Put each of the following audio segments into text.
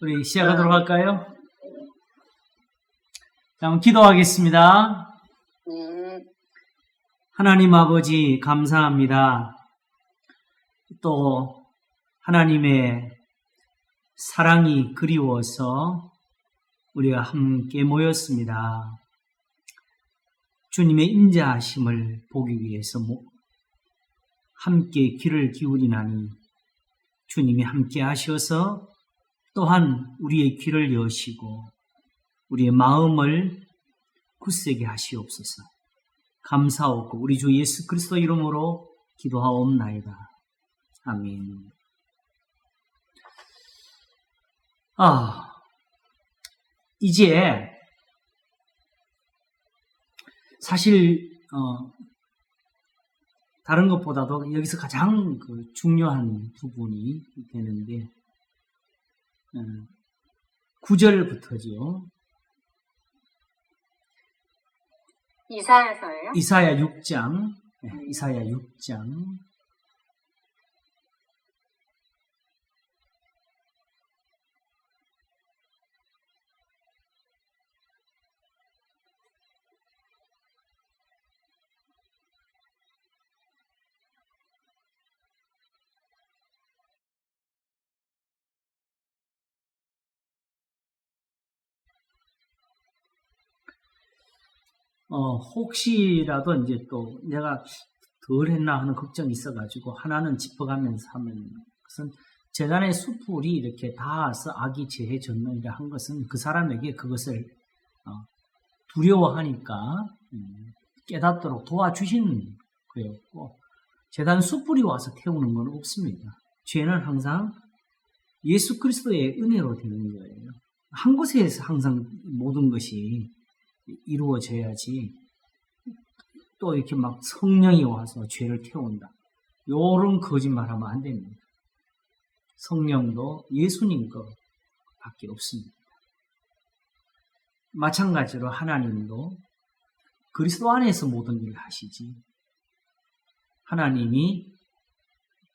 우리 시작하도록 할까요? 자, 한번 기도하겠습니다. 하나님 아버지 감사합니다. 또 하나님의 사랑이 그리워서 우리가 함께 모였습니다. 주님의 인자하심을 보기 위해서 함께 귀를 기울이나니 주님이 함께 하셔서 또한 우리의 귀를 여시고 우리의 마음을 굳세게 하시옵소서. 감사하고 우리 주 예수 그리스도 이름으로 기도하옵나이다. 아멘. 이제 사실 다른 것보다도 여기서 가장 중요한 부분이 되는데 9절부터죠. 이사야서예요? 이사야 6장. 이사야 6장. 혹시라도 이제 또 내가 덜 했나 하는 걱정이 있어가지고 하나는 짚어가면서 하면 것은 재단의 수풀이 이렇게 닿아서 악이 재해 졌느니라 한 것은 그 사람에게 그것을 두려워하니까 깨닫도록 도와주시는 거였고 재단 수풀이 와서 태우는 건 없습니다. 죄는 항상 예수 그리스도의 은혜로 되는 거예요. 한 곳에서 항상 모든 것이 이루어져야지 또 이렇게 막 성령이 와서 죄를 태운다. 요런 거짓말하면 안 됩니다. 성령도 예수님 것밖에 없습니다. 마찬가지로 하나님도 그리스도 안에서 모든 일을 하시지 하나님이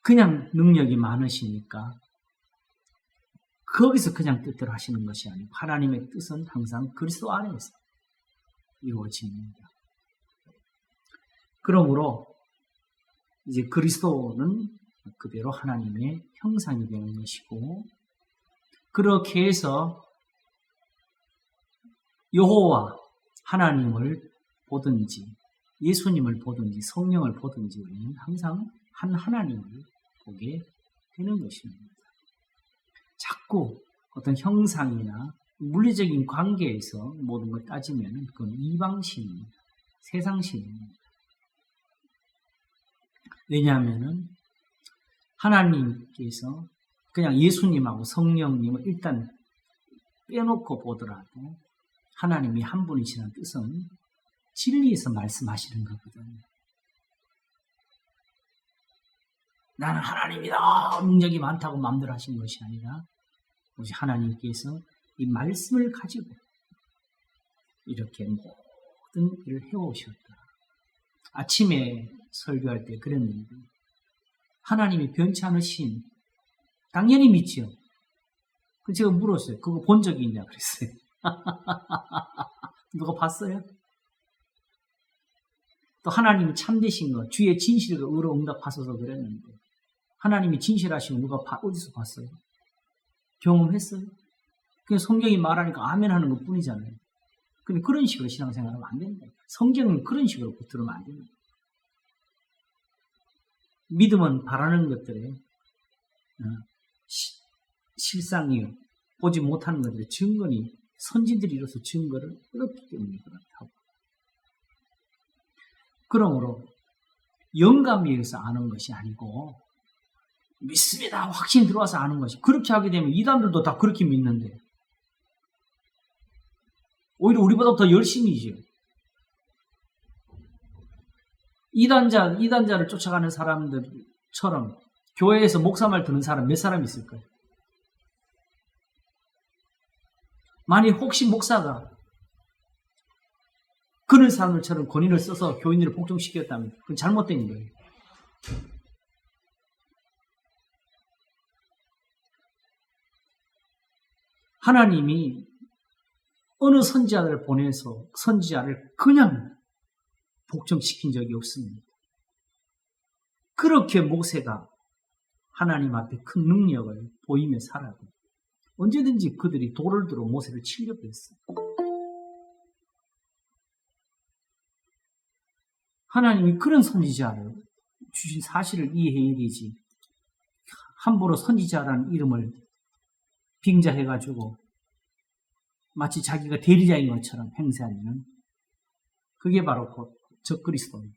그냥 능력이 많으시니까 거기서 그냥 뜻대로 하시는 것이 아니고 하나님의 뜻은 항상 그리스도 안에서 이루어집니다. 그러므로 이제 그리스도는 그대로 하나님의 형상이 되는 것이고 그렇게 해서 여호와 하나님을 보든지 예수님을 보든지 성령을 보든지 우리는 항상 한 하나님을 보게 되는 것입니다. 자꾸 어떤 형상이나 물리적인 관계에서 모든 걸 따지면 그건 이방신입니다. 세상신입니다. 왜냐하면 하나님께서 그냥 예수님하고 성령님을 일단 빼놓고 보더라도 하나님이 한 분이시라는 뜻은 진리에서 말씀하시는 거거든요. 나는 하나님이다 능력이 많다고 마음대로 하신 것이 아니라 오직 하나님께서 이 말씀을 가지고 이렇게 모든 일을 해오셨다. 아침에 설교할 때 그랬는데 하나님이 변치 않으신 당연히 믿지요. 제가 물었어요. 그거 본 적이 있냐 그랬어요. 누가 봤어요? 또 하나님이 참되신 거 주의 진실과 의로 응답하셔서 그랬는데 하나님이 진실하시면 누가 어디서 봤어요? 경험했어요? 그냥 성경이 말하니까 아멘 하는 것 뿐이잖아요. 근데 그런 식으로 신앙생활하면 안 된다. 성경은 그런 식으로 붙들으면 안 됩니다. 믿음은 바라는 것들에 실상이요. 보지 못하는 것들의 증거니 선지들이 이로써 증거를 얻었기 때문에 그렇다고. 그러므로 영감에 의해서 아는 것이 아니고 믿습니다. 확신이 들어와서 아는 것이. 그렇게 하게 되면 이단들도 다 그렇게 믿는데 오히려 우리보다 더 열심히지요. 이단자를 쫓아가는 사람들처럼 교회에서 목사 말 듣는 사람 몇 사람 있을까요? 만약 혹시 목사가 그런 사람들처럼 권위를 써서 교인들을 복종시켰다면 그건 잘못된 거예요. 하나님이 어느 선지자를 보내서 선지자를 그냥 복종시킨 적이 없습니다. 그렇게 모세가 하나님 앞에 큰 능력을 보이며 살아도 언제든지 그들이 돌을 들어 모세를 치려고 했어요. 하나님이 그런 선지자를 주신 사실을 이해해야 되지. 함부로 선지자라는 이름을 빙자해가지고 마치 자기가 대리자인 것처럼 행세하면 그게 바로 곧 적그리스도입니다.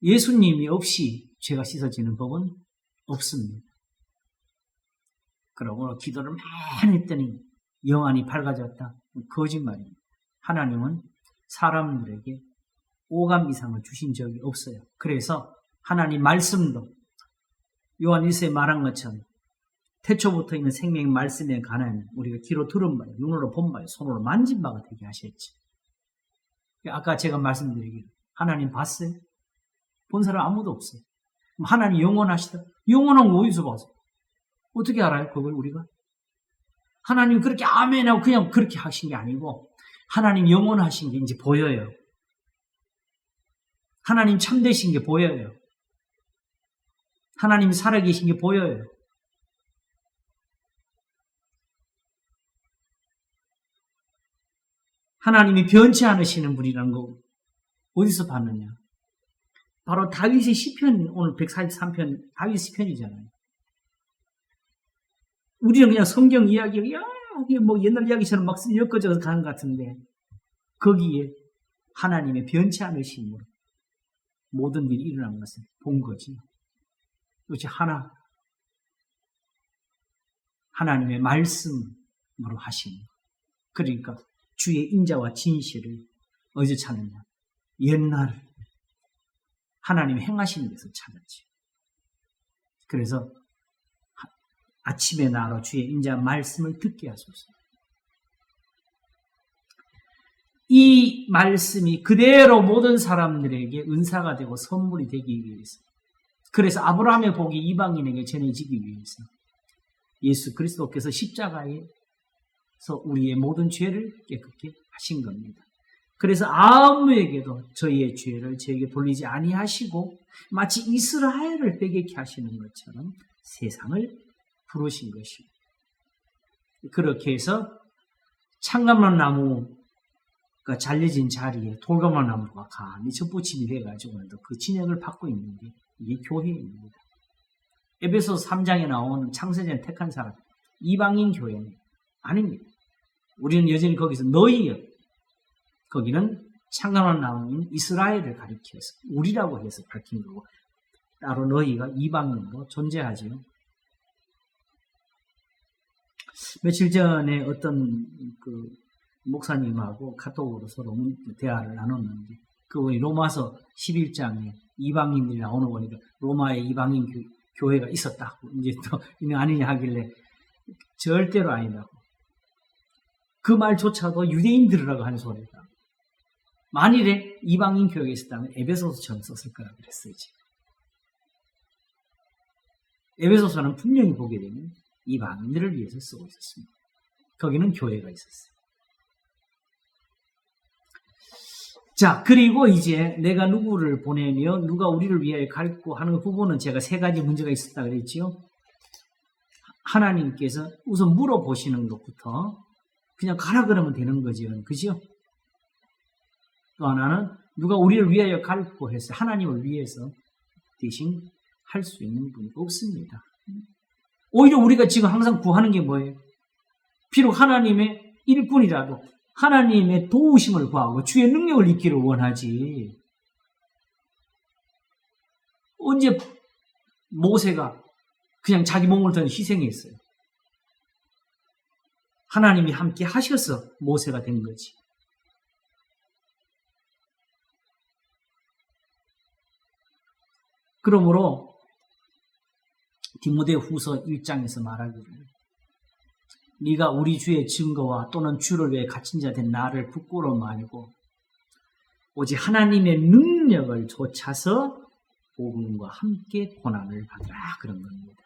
예수님이 없이 죄가 씻어지는 법은 없습니다. 그러고 기도를 많이 했더니 영안이 밝아졌다. 거짓말입니다. 하나님은 사람들에게 오감 이상을 주신 적이 없어요. 그래서 하나님 말씀도 요한 1세에 말한 것처럼 태초부터 있는 생명 말씀에 관한 우리가 귀로 들은 바에 눈으로 본 바에 손으로 만진 바가 되게 하셨지. 아까 제가 말씀드리기를 하나님 봤어요? 본 사람 아무도 없어요. 하나님 영원하시다. 영원한 거 어디서 봤어요? 어떻게 알아요? 그걸 우리가? 하나님 그렇게 아멘하고 그냥 그렇게 하신 게 아니고 하나님 영원하신 게 이제 보여요. 하나님 참되신 게 보여요. 하나님 살아계신 게 보여요. 하나님이 변치 않으시는 분이라는 거 어디서 봤느냐? 바로 다윗의 시편, 오늘 143편 다윗 시편이잖아요. 우리는 그냥 성경 이야기가 뭐 옛날 이야기처럼 막 엮어져서 가는 것 같은데 거기에 하나님의 변치 않으심으로 모든 일이 일어난 것을 본 거지. 그렇지 하나님의 말씀으로 하신 것. 그러니까 주의 인자와 진실을 어디서 찾느냐? 옛날 하나님이 행하신 데서 찾았지. 그래서 아침에 나로 주의 인자 말씀을 듣게 하소서. 이 말씀이 그대로 모든 사람들에게 은사가 되고 선물이 되기 위해서, 그래서 아브라함의 복이 이방인에게 전해지기 위해서 예수 그리스도께서 십자가에서 우리의 모든 죄를 깨끗게 하신 겁니다. 그래서 아무에게도 저희의 죄를 저에게 돌리지 아니하시고 마치 이스라엘을 빼게게 하시는 것처럼 세상을 부르신 것입니다. 그렇게 해서 창감난 나무가 잘려진 자리에 돌감난 나무가 감히 접붙임이 돼가지고 그 진영을 받고 있는 게 이게 교회입니다. 에베소서 3장에 나오는 창세전 택한 사람 이방인 교회는 아닙니다. 우리는 여전히 거기서 너희여, 거기는 창감난 나무인 이스라엘을 가리켜서 우리라고 해서 밝힌 거고 따로 너희가 이방인으로 존재하지요. 며칠 전에 어떤 그 목사님하고 카톡으로 서로 대화를 나눴는데 그분이 로마서 11장에 이방인들이 나오는 거 보니까 로마에 이방인 교회가 있었다고 이제 또 아니냐 하길래 절대로 아니라고. 그 말조차도 유대인들이라고 하는 소리다. 만일에 이방인 교회가 있었다면 에베소서처럼 썼을 거라고 그랬어요. 에베소서는 분명히 보게 되면 이방인들을 위해서 쓰고 있었습니다. 거기는 교회가 있었어요. 자, 그리고 이제 내가 누구를 보내며 누가 우리를 위하여 갈고 하는 그 부분은 제가 세 가지 문제가 있었다 그랬지요. 하나님께서 우선 물어보시는 것부터 그냥 가라 그러면 되는 거지요. 그죠? 또 하나는 누가 우리를 위하여 갈고 해서 하나님을 위해서 대신 할 수 있는 분이 없습니다. 오히려 우리가 지금 항상 구하는 게 뭐예요? 비록 하나님의 일꾼이라도 하나님의 도우심을 구하고 주의 능력을 잊기를 원하지. 언제 모세가 그냥 자기 몸을 던 희생했어요? 하나님이 함께 하셔서 모세가 된 거지. 그러므로 디모데후서 1장에서 말하기를 네가 우리 주의 증거와 또는 주를 위해 갇힌 자 된 나를 부끄러워 말고 오직 하나님의 능력을 좇아서 복음과 함께 고난을 받으라 그런 겁니다.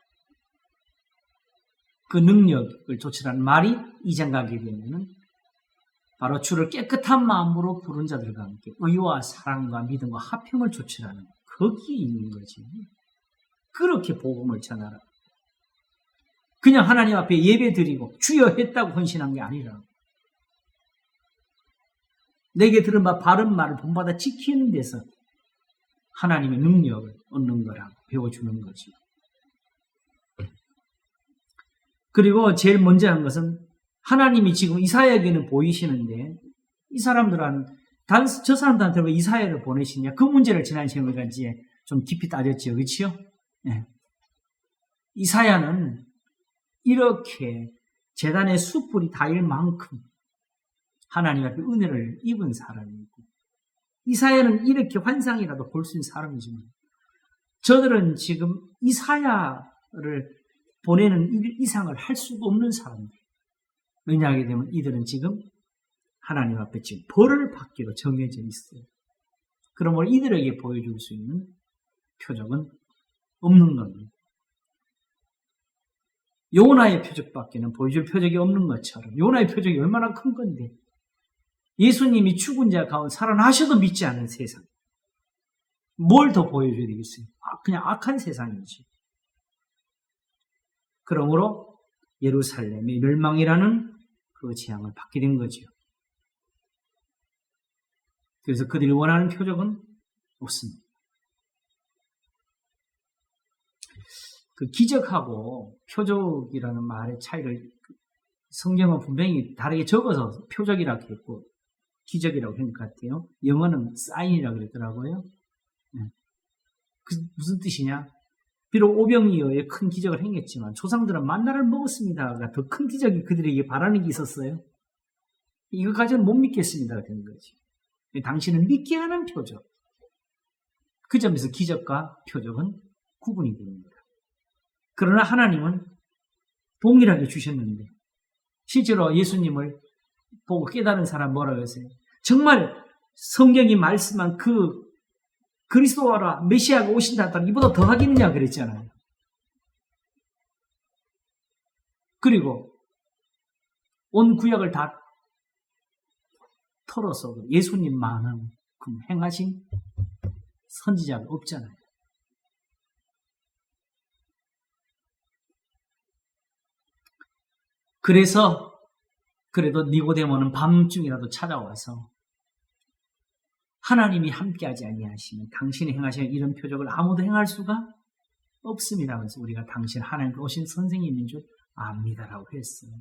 그 능력을 조치라는 말이 이장가게 되면은 바로 주를 깨끗한 마음으로 부른 자들과 함께 의와 사랑과 믿음과 화평을 조치라는 거기에 있는 거지. 그렇게 복음을 전하라. 그냥 하나님 앞에 예배 드리고 주여 했다고 헌신한 게 아니라 내게 들은 바 바른 말을 본받아 지키는 데서 하나님의 능력을 얻는 거라고 배워주는 거지. 그리고 제일 먼저 한 것은 하나님이 지금 이사야에게는 보이시는데 이 사람들은 저 사람들한테 왜 이사야를 보내시냐? 그 문제를 지난 시간에 이제 좀 깊이 따졌죠. 그렇죠? 네. 이사야는 이렇게 제단의 숯불이 닿을 만큼 하나님 앞에 은혜를 입은 사람이고 이사야는 이렇게 환상이라도 볼 수 있는 사람이지만 저들은 지금 이사야를 보내는 일 이상을 할 수가 없는 사람들. 왜냐하게 되면 이들은 지금 하나님 앞에 지금 벌을 받기로 정해져 있어요. 그러므로 이들에게 보여줄 수 있는 표적은 없는 겁니다. 요나의 표적밖에는 보여줄 표적이 없는 것처럼 요나의 표적이 얼마나 큰 건데 예수님이 죽은 자 가운데 살아나셔도 믿지 않은 세상. 뭘 더 보여줘야 되겠어요? 그냥 악한 세상이지. 그러므로 예루살렘의 멸망이라는 그 재앙을 받게 된 거죠. 그래서 그들이 원하는 표적은 없습니다. 그 기적하고 표적이라는 말의 차이를 성경은 분명히 다르게 적어서 표적이라고 했고 기적이라고 한 것 같아요. 영어는 사인이라고 그랬더라고요. 그 무슨 뜻이냐? 비록 오병이어에 큰 기적을 행했지만 조상들은 만나를 먹었습니다가 더 큰 기적이 그들에게 바라는 게 있었어요. 이거 가지고는 못 믿겠습니다가 된 거지. 당신은 믿게 하는 표적. 그 점에서 기적과 표적은 구분이 됩니다. 그러나 하나님은 동일하게 주셨는데 실제로 예수님을 보고 깨달은 사람 뭐라고 했어요? 정말 성경이 말씀한 그 그리스도라 메시아가 오신다 했더니 이보다 더 하겠느냐 그랬잖아요. 그리고 온 구약을 다 털어서 예수님만은 행하신 선지자가 없잖아요. 그래서 그래도 니고데모는 밤중이라도 찾아와서 하나님이 함께하지 아니하시면 당신이 행하시는 이런 표적을 아무도 행할 수가 없습니다. 그래서 우리가 당신 하나님 오신 선생님인 줄 압니다라고 했어요.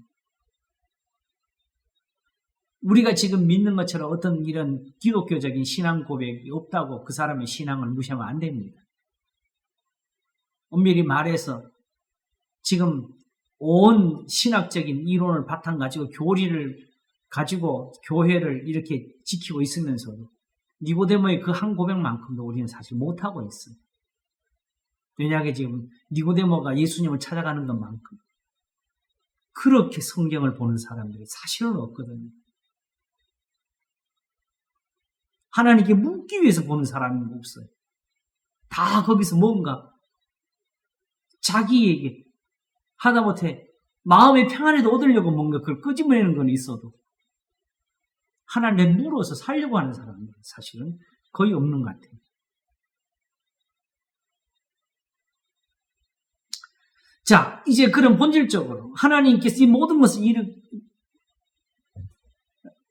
우리가 지금 믿는 것처럼 어떤 이런 기독교적인 신앙 고백이 없다고 그 사람의 신앙을 무시하면 안 됩니다. 엄밀히 말해서 지금 온 신학적인 이론을 바탕 가지고 교리를 가지고 교회를 이렇게 지키고 있으면서도 니고데모의 그 한 고백만큼도 우리는 사실 못하고 있어요. 왜냐하면 지금 니고데모가 예수님을 찾아가는 것만큼 그렇게 성경을 보는 사람들이 사실은 없거든요. 하나님께 묻기 위해서 보는 사람이 없어요. 다 거기서 뭔가 자기에게 하다못해 마음의 평안에도 얻으려고 뭔가 그걸 끄집어내는 건 있어도 하나님에 물어서 살려고 하는 사람은 사실은 거의 없는 것 같아요. 자, 이제 그런 본질적으로 하나님께서 이 모든 것을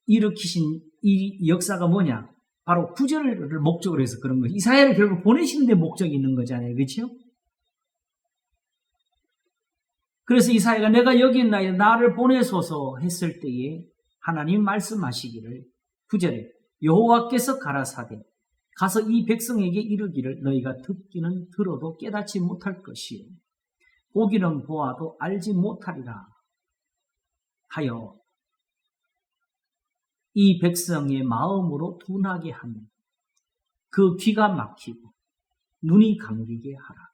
일으키신 이 역사가 뭐냐? 바로 구절을 목적으로 해서 그런 거예요. 이사야를 결국 보내시는 데 목적이 있는 거잖아요. 그렇죠? 그래서 이사야가 내가 여기 있나이다 나를 보내소서 했을 때에 하나님 말씀하시기를 9절에 여호와께서 가라사대 가서 이 백성에게 이르기를 너희가 듣기는 들어도 깨닫지 못할 것이요 보기는 보아도 알지 못하리라 하여 이 백성의 마음으로 둔하게 하며 그 귀가 막히고 눈이 감기게 하라.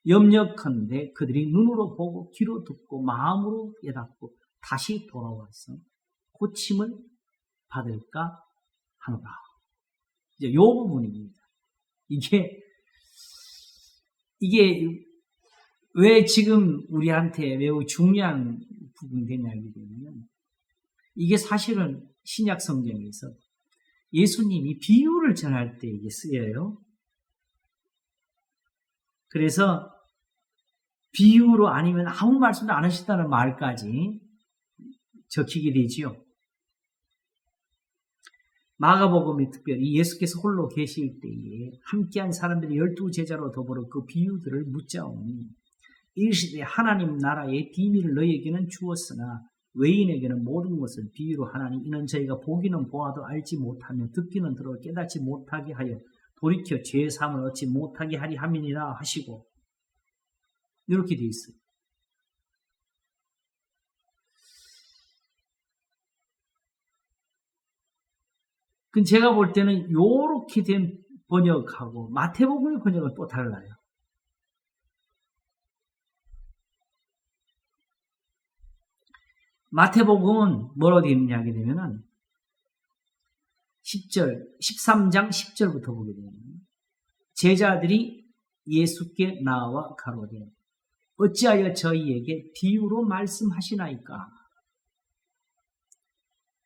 염려컨대 그들이 눈으로 보고 귀로 듣고 마음으로 깨닫고 다시 돌아와서 고침을 받을까 하노라. 이제 이 부분입니다. 이게 왜 지금 우리한테 매우 중요한 부분이 되냐고 되면 이게 사실은 신약 성경에서 예수님이 비유를 전할 때 이게 쓰여요. 그래서 비유로 아니면 아무 말씀도 안 하시다는 말까지 적히게 되지요. 마가복음이 특별히 예수께서 홀로 계실 때에 함께한 사람들이 12제자로 더불어 그 비유들을 묻자오니 이르시되 하나님 나라의 비밀을 너희에게는 주었으나 외인에게는 모든 것을 비유로 하나니 이는 저희가 보기는 보아도 알지 못하며 듣기는 들어 깨닫지 못하게 하여 돌이켜 죄의 사함을 얻지 못하게 하리 함이니라 하시고 이렇게 되어 있어요. 그 제가 볼 때는 요렇게 된 번역하고 마태복음의 번역은 또 달라요. 마태복음은 뭐라고 되어 있느냐 하게 되면은 13장 10절부터 보게 되면 제자들이 예수께 나와 가로되 어찌하여 저희에게 비유로 말씀하시나이까?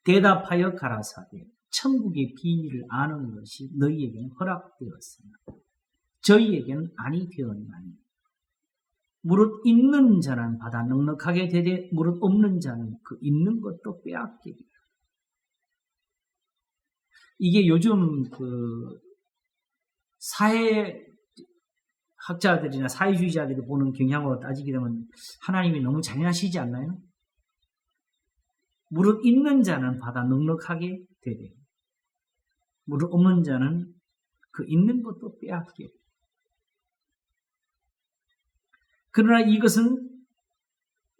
대답하여 가라사대 천국의 비밀을 아는 것이 너희에게는 허락되었으나 저희에게는 아니 되었나니 무릇 있는 자는 받아 넉넉하게 되되 무릇 없는 자는 그 있는 것도 빼앗기리라. 이게 요즘 그 사회학자들이나 사회주의자들이 보는 경향으로 따지게 되면 하나님이 너무 잔인하시지 않나요? 무릇 있는 자는 받아 넉넉하게 되되 무릇 없는 자는 그 있는 것도 빼앗기리라. 그러나 이것은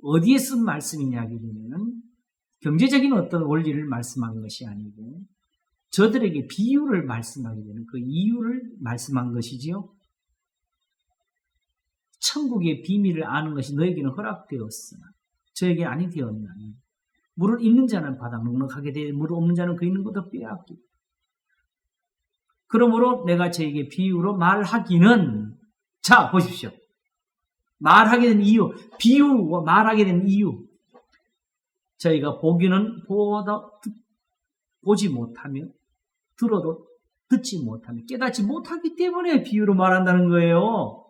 어디에 쓴 말씀이냐 하게 되면 경제적인 어떤 원리를 말씀한 것이 아니고 저들에게 비유를 말씀하게 되는 그 이유를 말씀한 것이지요. 천국의 비밀을 아는 것이 너에게는 허락되었으나 저에게 아니 되었나니 무릇 있는 자는 받아 넉넉하게 되되 무릇 없는 자는 그 있는 것도 빼앗기고 그러므로 내가 저에게 비유로 말하기는 자 보십시오. 말하게 된 이유, 비유와 말하게 된 이유. 저희가 보기는 보지 못하며 들어도 듣지 못하며 깨닫지 못하기 때문에 비유로 말한다는 거예요.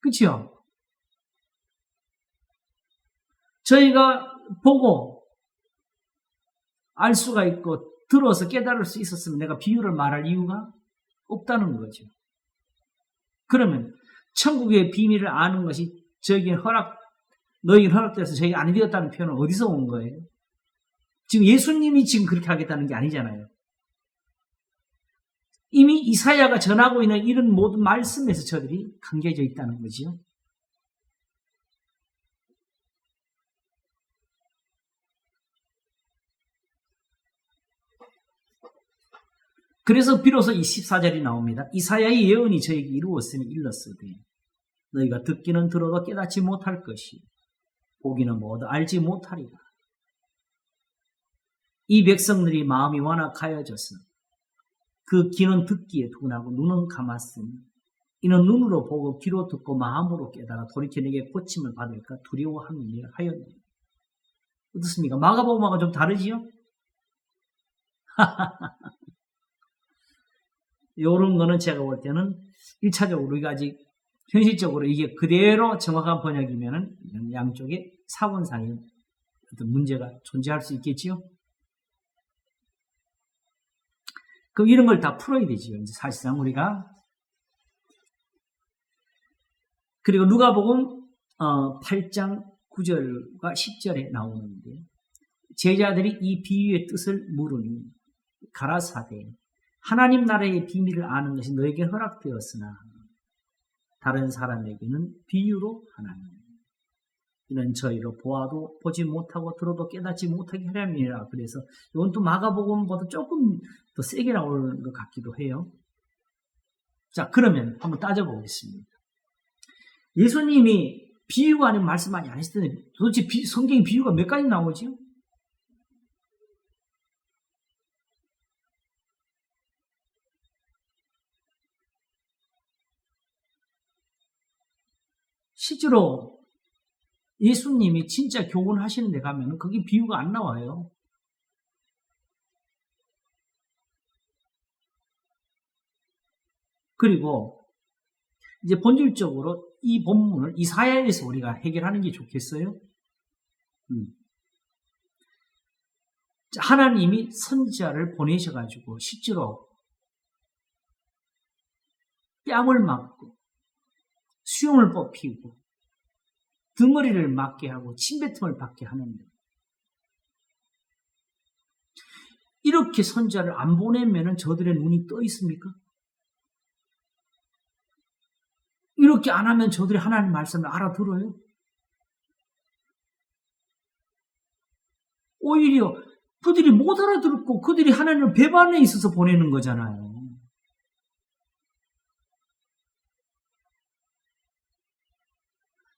그렇죠? 저희가 보고 알 수가 있고 들어서 깨달을 수 있었으면 내가 비유를 말할 이유가 없다는 거죠. 그러면 천국의 비밀을 아는 것이 너에게 허락돼서 저에게 아니 되었다는 표현은 어디서 온 거예요? 지금 예수님이 지금 그렇게 하겠다는 게 아니잖아요. 이미 이사야가 전하고 있는 이런 모든 말씀에서 저들이 감겨져 있다는 거죠. 그래서 비로소 이 14절이 나옵니다. 이사야의 예언이 저에게 이루었으니 일렀으되 너희가 듣기는 들어도 깨닫지 못할 것이 보기는 모두 알지 못하리라. 이 백성들이 마음이 완악하여져서 그 귀는 듣기에 둔하고 눈은 감았으니 이는 눈으로 보고 귀로 듣고 마음으로 깨달아 돌이켜 내게 고침을 받을까 두려워함이라 하였네. 어떻습니까? 마가복음하고 좀 다르지요? 이런 거는 제가 볼 때는 1차적으로 우리가 아직 현실적으로 이게 그대로 정확한 번역이면은 양쪽에 사원상의 어떤 문제가 존재할 수 있겠지요? 그럼 이런 걸 다 풀어야 되지요. 이제 사실상 우리가. 그리고 누가복음 8장 9절과 10절에 나오는데 제자들이 이 비유의 뜻을 물으니 가라사대 하나님 나라의 비밀을 아는 것이 너에게 허락되었으나 다른 사람에게는 비유로 하나니 이는 저희로 보아도 보지 못하고 들어도 깨닫지 못하게 하려니라. 그래서 이건 또 마가복음보다 조금 더 세게 나오는 것 같기도 해요. 자, 그러면 한번 따져보겠습니다. 예수님이 비유가 아닌 말씀 많이 안 하실 텐데 도대체 성경에 비유가 몇 가지 나오죠? 실제로 예수님이 진짜 교훈하시는 데 가면 거기 비유가 안 나와요. 그리고 이제 본질적으로 이 본문을 이사야에서 우리가 해결하는 게 좋겠어요? 하나님이 선지자를 보내셔가지고 실제로 뺨을 맞고 수염을 뽑히고 등머리를 맞게 하고 침뱉음을 받게 하는데 이렇게 선지자를 안 보내면 저들의 눈이 떠 있습니까? 이렇게 안 하면 저들이 하나님 말씀을 알아들어요? 오히려 그들이 못 알아들었고 그들이 하나님을 배반에 있어서 보내는 거잖아요.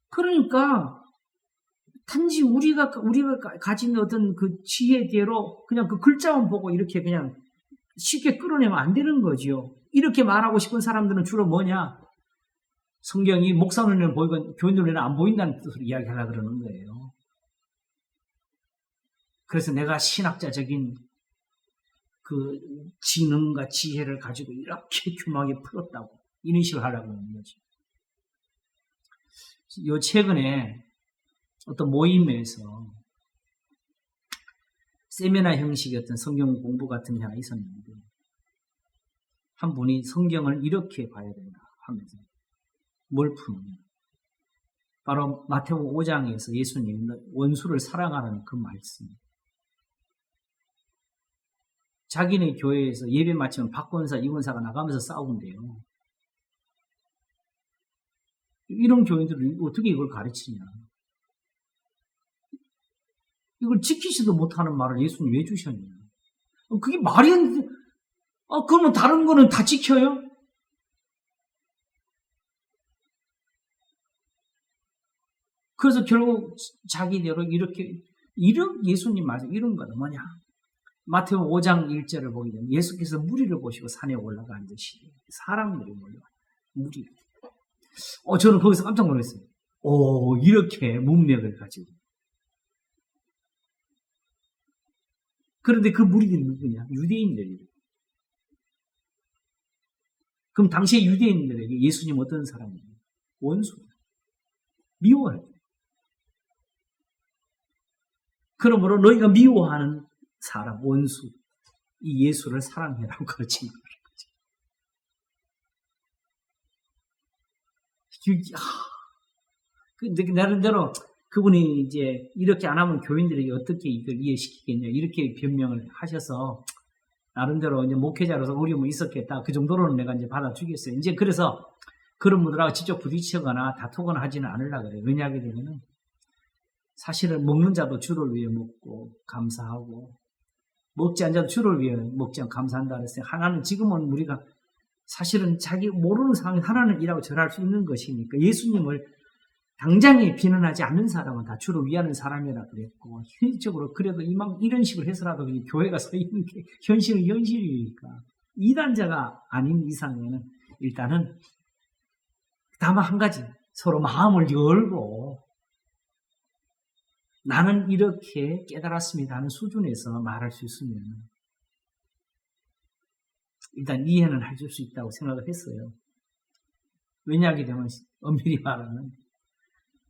그러니까 단지 우리가 가진 어떤 그 지혜대로 그냥 그 글자만 보고 이렇게 그냥 쉽게 끌어내면 안 되는 거지요. 이렇게 말하고 싶은 사람들은 주로 뭐냐? 성경이 목사 눈에는 보이고 교인 눈에는 안 보인다는 뜻으로 이야기하려고 그러는 거예요. 그래서 내가 신학자적인 그 지능과 지혜를 가지고 이렇게 교묘하게 풀었다고 이런 식으로 하려고 하는 거죠. 요 최근에 어떤 모임에서 세미나 형식의 어떤 성경 공부 같은 게 하나 있었는데 한 분이 성경을 이렇게 봐야 된다 하면서 뭘 푸느냐. 바로 마태복음 5장에서 예수님이 원수를 사랑하라는 그 말씀. 자기네 교회에서 예배 마치면 박권사, 이권사가 나가면서 싸운대요. 이런 교인들은 어떻게 이걸 가르치냐. 이걸 지키지도 못하는 말을 예수님 왜 주셨냐. 그게 말이 안 돼. 그러면 다른 거는 다 지켜요? 그래서 결국 자기대로 이렇게 이런 예수님 말씀 이런 거는 뭐냐. 마태복음 5장 1절을 보게 되면 예수께서 무리를 보시고 산에 올라가 앉으시되 사람들이 몰려와요. 무리. 저는 거기서 깜짝 놀랐어요. 이렇게 문맥을 가지고. 그런데 그 무리들이 누구냐? 유대인들이에요. 그럼 당시에 유대인들에게 예수님 어떤 사람이에요? 원수다. 미워할 때. 그러므로 너희가 미워하는 사람, 원수, 이 예수를 사랑해라고 가르치는 거죠. 근데 나름대로 그분이 이제 이렇게 안 하면 교인들에게 어떻게 이걸 이해시키겠냐 이렇게 변명을 하셔서 나름대로 이제 목회자로서 어려움이 있었겠다. 그 정도로는 내가 이제 받아주겠어요. 이제 그래서 그런 분들하고 직접 부딪히거나 다투거나 하지는 않으려고 그래요. 왜냐하게 되면은 사실은 먹는 자도 주를 위해 먹고 감사하고 먹지 않은 자도 주를 위해 먹지 않고 감사한다 그랬어요. 하나는 지금은 우리가 사실은 자기 모르는 상황에 하나는 일하고 절할 수 있는 것이니까 예수님을 당장에 비난하지 않는 사람은 다 주를 위하는 사람이라 그랬고 현실적으로 그래도 이런 식으로 해서라도 교회가 서 있는 게 현실이니까 이단자가 아닌 이상에는 일단은 다만 한 가지 서로 마음을 열고 나는 이렇게 깨달았습니다 하는 수준에서 말할 수 있으면 일단 이해는 해줄 수 있다고 생각을 했어요. 왜냐하게 되면 엄밀히 말하면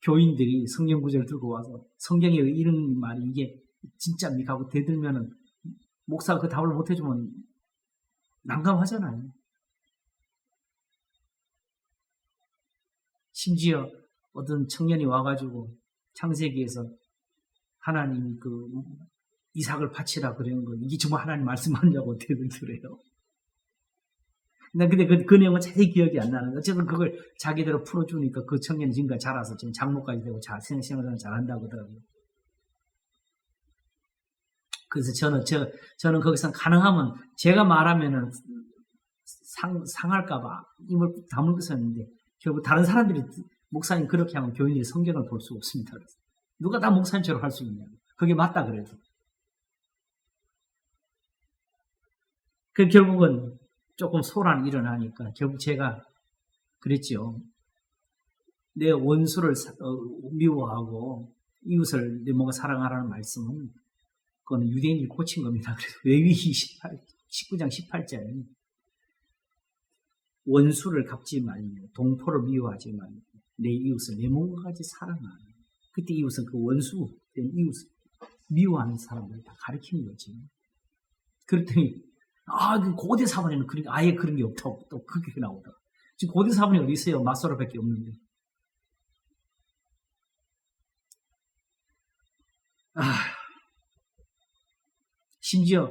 교인들이 성경 구절을 들고 와서 성경에 이런 말이 이게 진짜입니까 하고 대들면은 목사가 그 답을 못 해주면 난감하잖아요. 심지어 어떤 청년이 와가지고 창세기에서 하나님이 그 이삭을 바치라 그런 거 이게 정말 하나님 말씀하냐고 대들더래요. 근데 그 내용은 자세히 기억이 안 나는 거. 어쨌든 그걸 자기대로 풀어주니까 그 청년이 지금까지 자라서 지금 장로까지 되고 생활을 잘한다고 하더라고요. 그래서 저는 거기서 가능하면 제가 말하면은 상할까봐 입을 다물고 있었는데 결국 다른 사람들이 목사님 그렇게 하면 교인들이 성경을 볼 수 없습니다. 그래서 누가 다 목사님처럼 할 수 있냐고. 그게 맞다 그래도. 그 결국은 조금 소란이 일어나니까 결국 제가 그랬죠. 내 원수를 미워하고 이웃을 내 몸과 사랑하라는 말씀은 그건 유대인이 고친 겁니다. 그래서 레위기 19장 18절에 원수를 갚지 말며 동포를 미워하지 말며 내 이웃을 내 몸과 같이 사랑하라. 그때 이웃은 그 원수된 이웃을 미워하는 사람을 다 가르치는 거지. 그랬더니 그 고대 사본에는 아예 그런 게 없다고 또 그렇게 나오더라. 지금 고대 사본이 어디 있어요? 마소라밖에 없는데. 심지어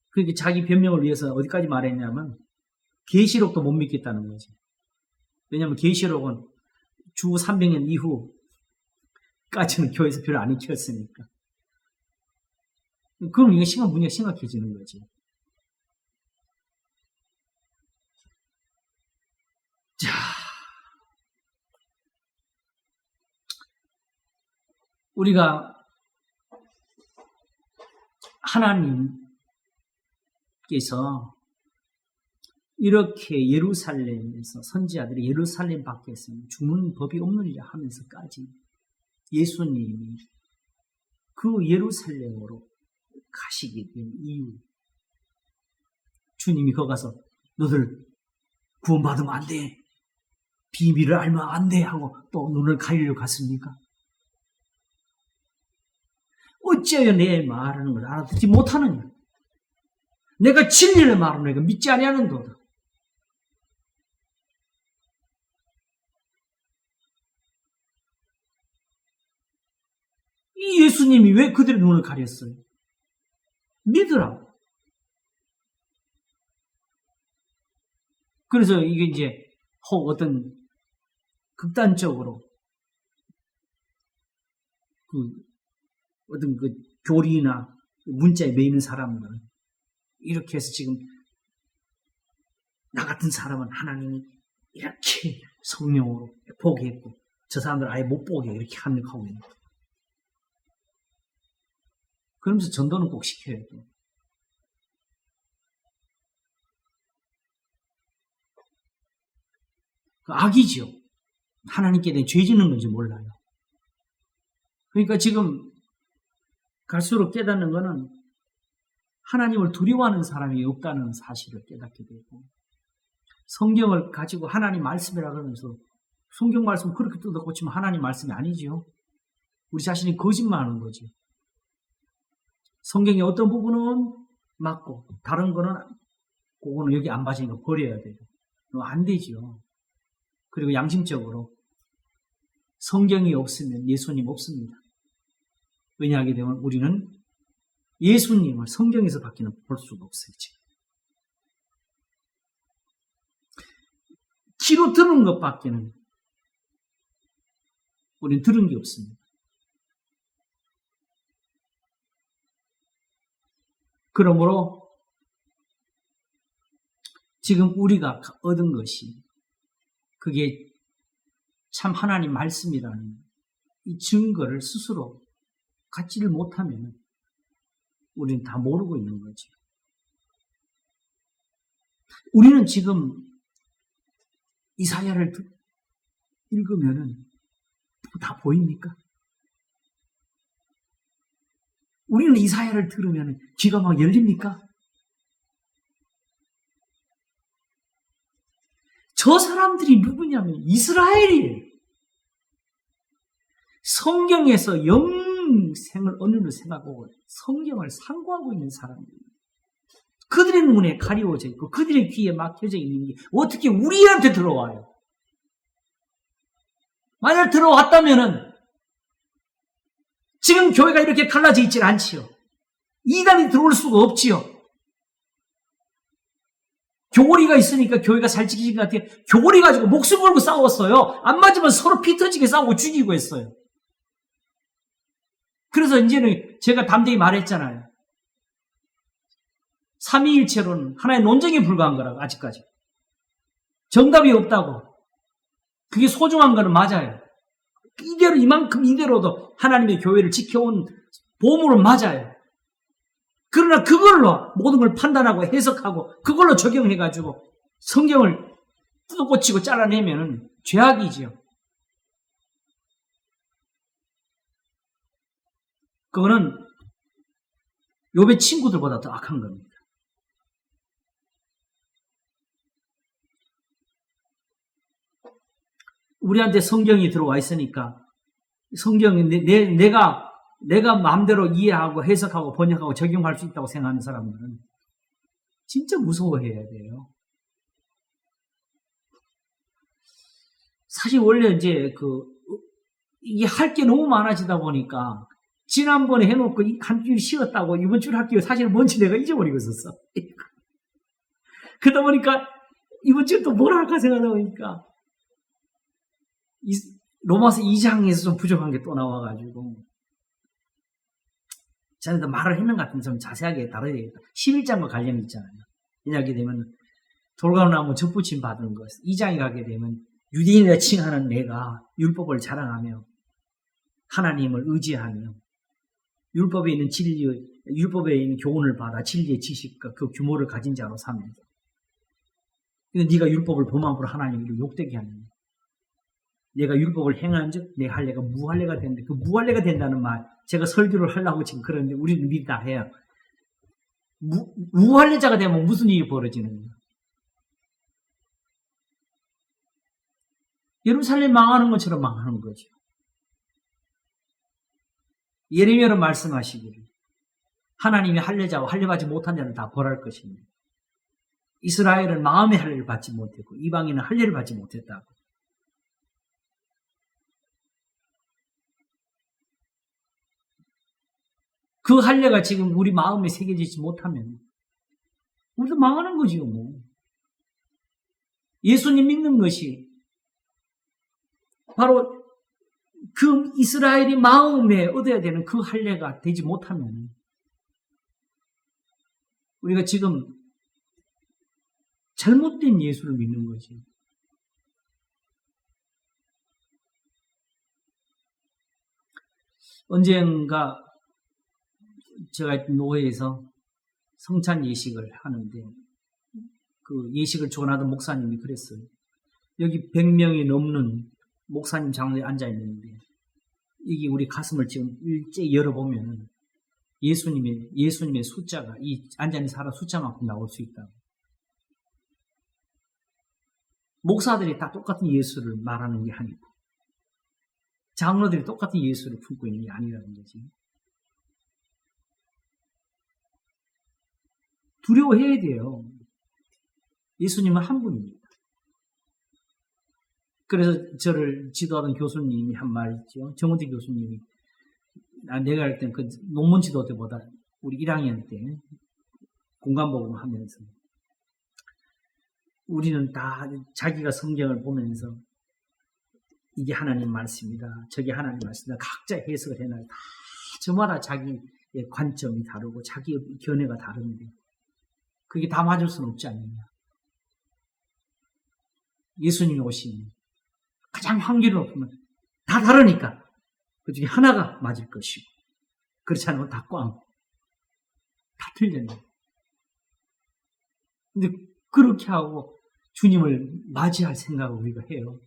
그렇게 자기 변명을 위해서 어디까지 말했냐면 계시록도 못 믿겠다는 거지. 왜냐하면 계시록은 주 300년 이후까지는 교회에서 별로 안 익혔으니까. 그럼 이게 문제가 심각해지는 거지. 자, 우리가 하나님께서 이렇게 예루살렘에서 선지자들이 예루살렘 밖에서 죽는 법이 없느니라 하면서까지 예수님이 그 예루살렘으로 가시게 된 이유, 주님이 거기 가서 너들 구원받으면 안 돼, 비밀을 알면 안 돼 하고 또 눈을 가리려 갔습니까? 어찌하여 내 말하는 걸 알아듣지 못하느냐? 내가 진리를 말하는 내가 믿지 아니하는도다. 이 예수님이 왜 그들의 눈을 가렸어요? 믿으라고. 그래서 이게 이제 어떤 극단적으로 어떤 교리나 문자에 매이는 사람들은 이렇게 해서 지금 나 같은 사람은 하나님이 이렇게 성령으로 보게 했고 저 사람들 아예 못 보게 이렇게 하고 있는 거예요. 그러면서 전도는 꼭 시켜야 돼요. 악이죠. 하나님께 대해 죄 짓는 건지 몰라요. 그러니까 지금 갈수록 깨닫는 거는 하나님을 두려워하는 사람이 없다는 사실을 깨닫게 되고 성경을 가지고 하나님 말씀이라 그러면서 성경 말씀 그렇게 뜯어고치면 하나님 말씀이 아니지요. 우리 자신이 거짓말하는 거지. 성경의 어떤 부분은 맞고 다른 거는 그거는 여기 안 맞으니까 버려야 돼요. 안 되죠. 그리고 양심적으로 성경이 없으면 예수님 없습니다. 왜냐하게 되면 우리는 예수님을 성경에서 밖에는 볼 수가 없어요. 지금. 귀로 들은 것밖에는 우리는 들은 게 없습니다. 그러므로 지금 우리가 얻은 것이 그게 참 하나님 말씀이라는 이 증거를 스스로 갖지를 못하면 우리는 다 모르고 있는 거죠. 우리는 지금 이사야를 읽으면 다 보입니까? 우리는 이사야를 들으면 귀가 막 열립니까? 저 사람들이 누구냐면 이스라엘이에요. 성경에서 영생을 언어로 생각하고 성경을 상고하고 있는 사람들이에요. 그들의 눈에 가리워져 있고 그들의 귀에 막혀져 있는 게 어떻게 우리한테 들어와요? 만약 들어왔다면은 지금 교회가 이렇게 갈라져 있질 않지요. 이단이 들어올 수가 없지요. 교리가 있으니까 교회가 잘 지키신 것 같아요. 교리 가지고 목숨 걸고 싸웠어요. 안 맞으면 서로 피 터지게 싸우고 죽이고 했어요. 그래서 이제는 제가 담대히 말했잖아요. 삼위일체로는 하나의 논쟁에 불과한 거라고 아직까지. 정답이 없다고. 그게 소중한 거는 맞아요. 이대로 이만큼 이대로도 하나님의 교회를 지켜온 보물은 맞아요. 그러나 그걸로 모든 걸 판단하고 해석하고 그걸로 적용해가지고 성경을 뜯어고치고 잘라내면 죄악이지요. 그거는 욥의 친구들보다 더 악한 겁니다. 우리한테 성경이 들어와 있으니까 성경이 내가 마음대로 이해하고 해석하고 번역하고 적용할 수 있다고 생각하는 사람들은 진짜 무서워해야 돼요. 사실 원래 이제 이게 할 게 너무 많아지다 보니까 지난번에 해놓고 한 줄 쉬었다고 이번 줄 할게요. 사실 뭔지 내가 잊어버리고 있었어. 그러다 보니까 이번 주 또 뭘 할까 생각하다 보니까 로마서 2장에서 좀 부족한 게 또 나와가지고 전에도 말을 했는 것 같은데 좀 자세하게 다뤄야 되겠다. 11장과 관련이 있잖아요. 이야기 되면 돌가나무 접붙임 받은 것. 2장에 가게 되면 유대인이라 칭하는 내가 율법을 자랑하며 하나님을 의지하며 율법에 있는 진리, 율법에 있는 교훈을 받아 진리의 지식과 그 규모를 가진 자로 삼면서. 근데 네가 율법을 범함으로 하나님을 욕되게 하는. 내가 율법을 행한즉 내 할례가 무할례가 되는데 그 무할례가 된다는 말 제가 설교를 하려고 지금 그러는데 우리는 미리 다 해요. 무할례자가 되면 무슨 일이 벌어지느냐. 예루살렘 망하는 것처럼 망하는 거죠. 예레미야로 말씀하시기를 하나님이 할례자와 할례받지 못한 자는 다 벌할 것입니다. 이스라엘은 마음의 할례를 받지 못했고 이방인은 할례를 받지 못했다고. 그 할례가 지금 우리 마음에 새겨지지 못하면 우리도 망하는 거지요. 뭐. 예수님 믿는 것이 바로 그 이스라엘이 마음에 얻어야 되는 그 할례가 되지 못하면 우리가 지금 잘못된 예수를 믿는 거지. 언젠가 제가 있던 노회에서 성찬 예식을 하는데 그 예식을 주관하던 목사님이 그랬어요. 여기 100명이 넘는 목사님 장로에 앉아 있는데 이게 우리 가슴을 지금 일제히 열어보면 예수님의 숫자가 이 앉아 있는 사람 숫자만큼 나올 수 있다. 목사들이 다 똑같은 예수를 말하는 게 아니고 장로들이 똑같은 예수를 품고 있는 게 아니라는 거지. 두려워해야 돼요. 예수님은 한 분입니다. 그래서 저를 지도하던 교수님이 한 말 있죠. 정은태 교수님이 내가 할 땐 그 논문 지도 때보다 우리 1학년 때 공간복음 하면서 우리는 다 자기가 성경을 보면서 이게 하나님 말씀이다. 저게 하나님 말씀이다. 각자 해석을 해놔요. 다 저마다 자기의 관점이 다르고 자기의 견해가 다른데 그게 다 맞을 수는 없지 않느냐. 예수님이 오시면 가장 확률을 높으면 다 다르니까 그 중에 하나가 맞을 것이고 그렇지 않으면 다 틀렸네. 근데 그렇게 하고 주님을 맞이할 생각을 우리가 해요.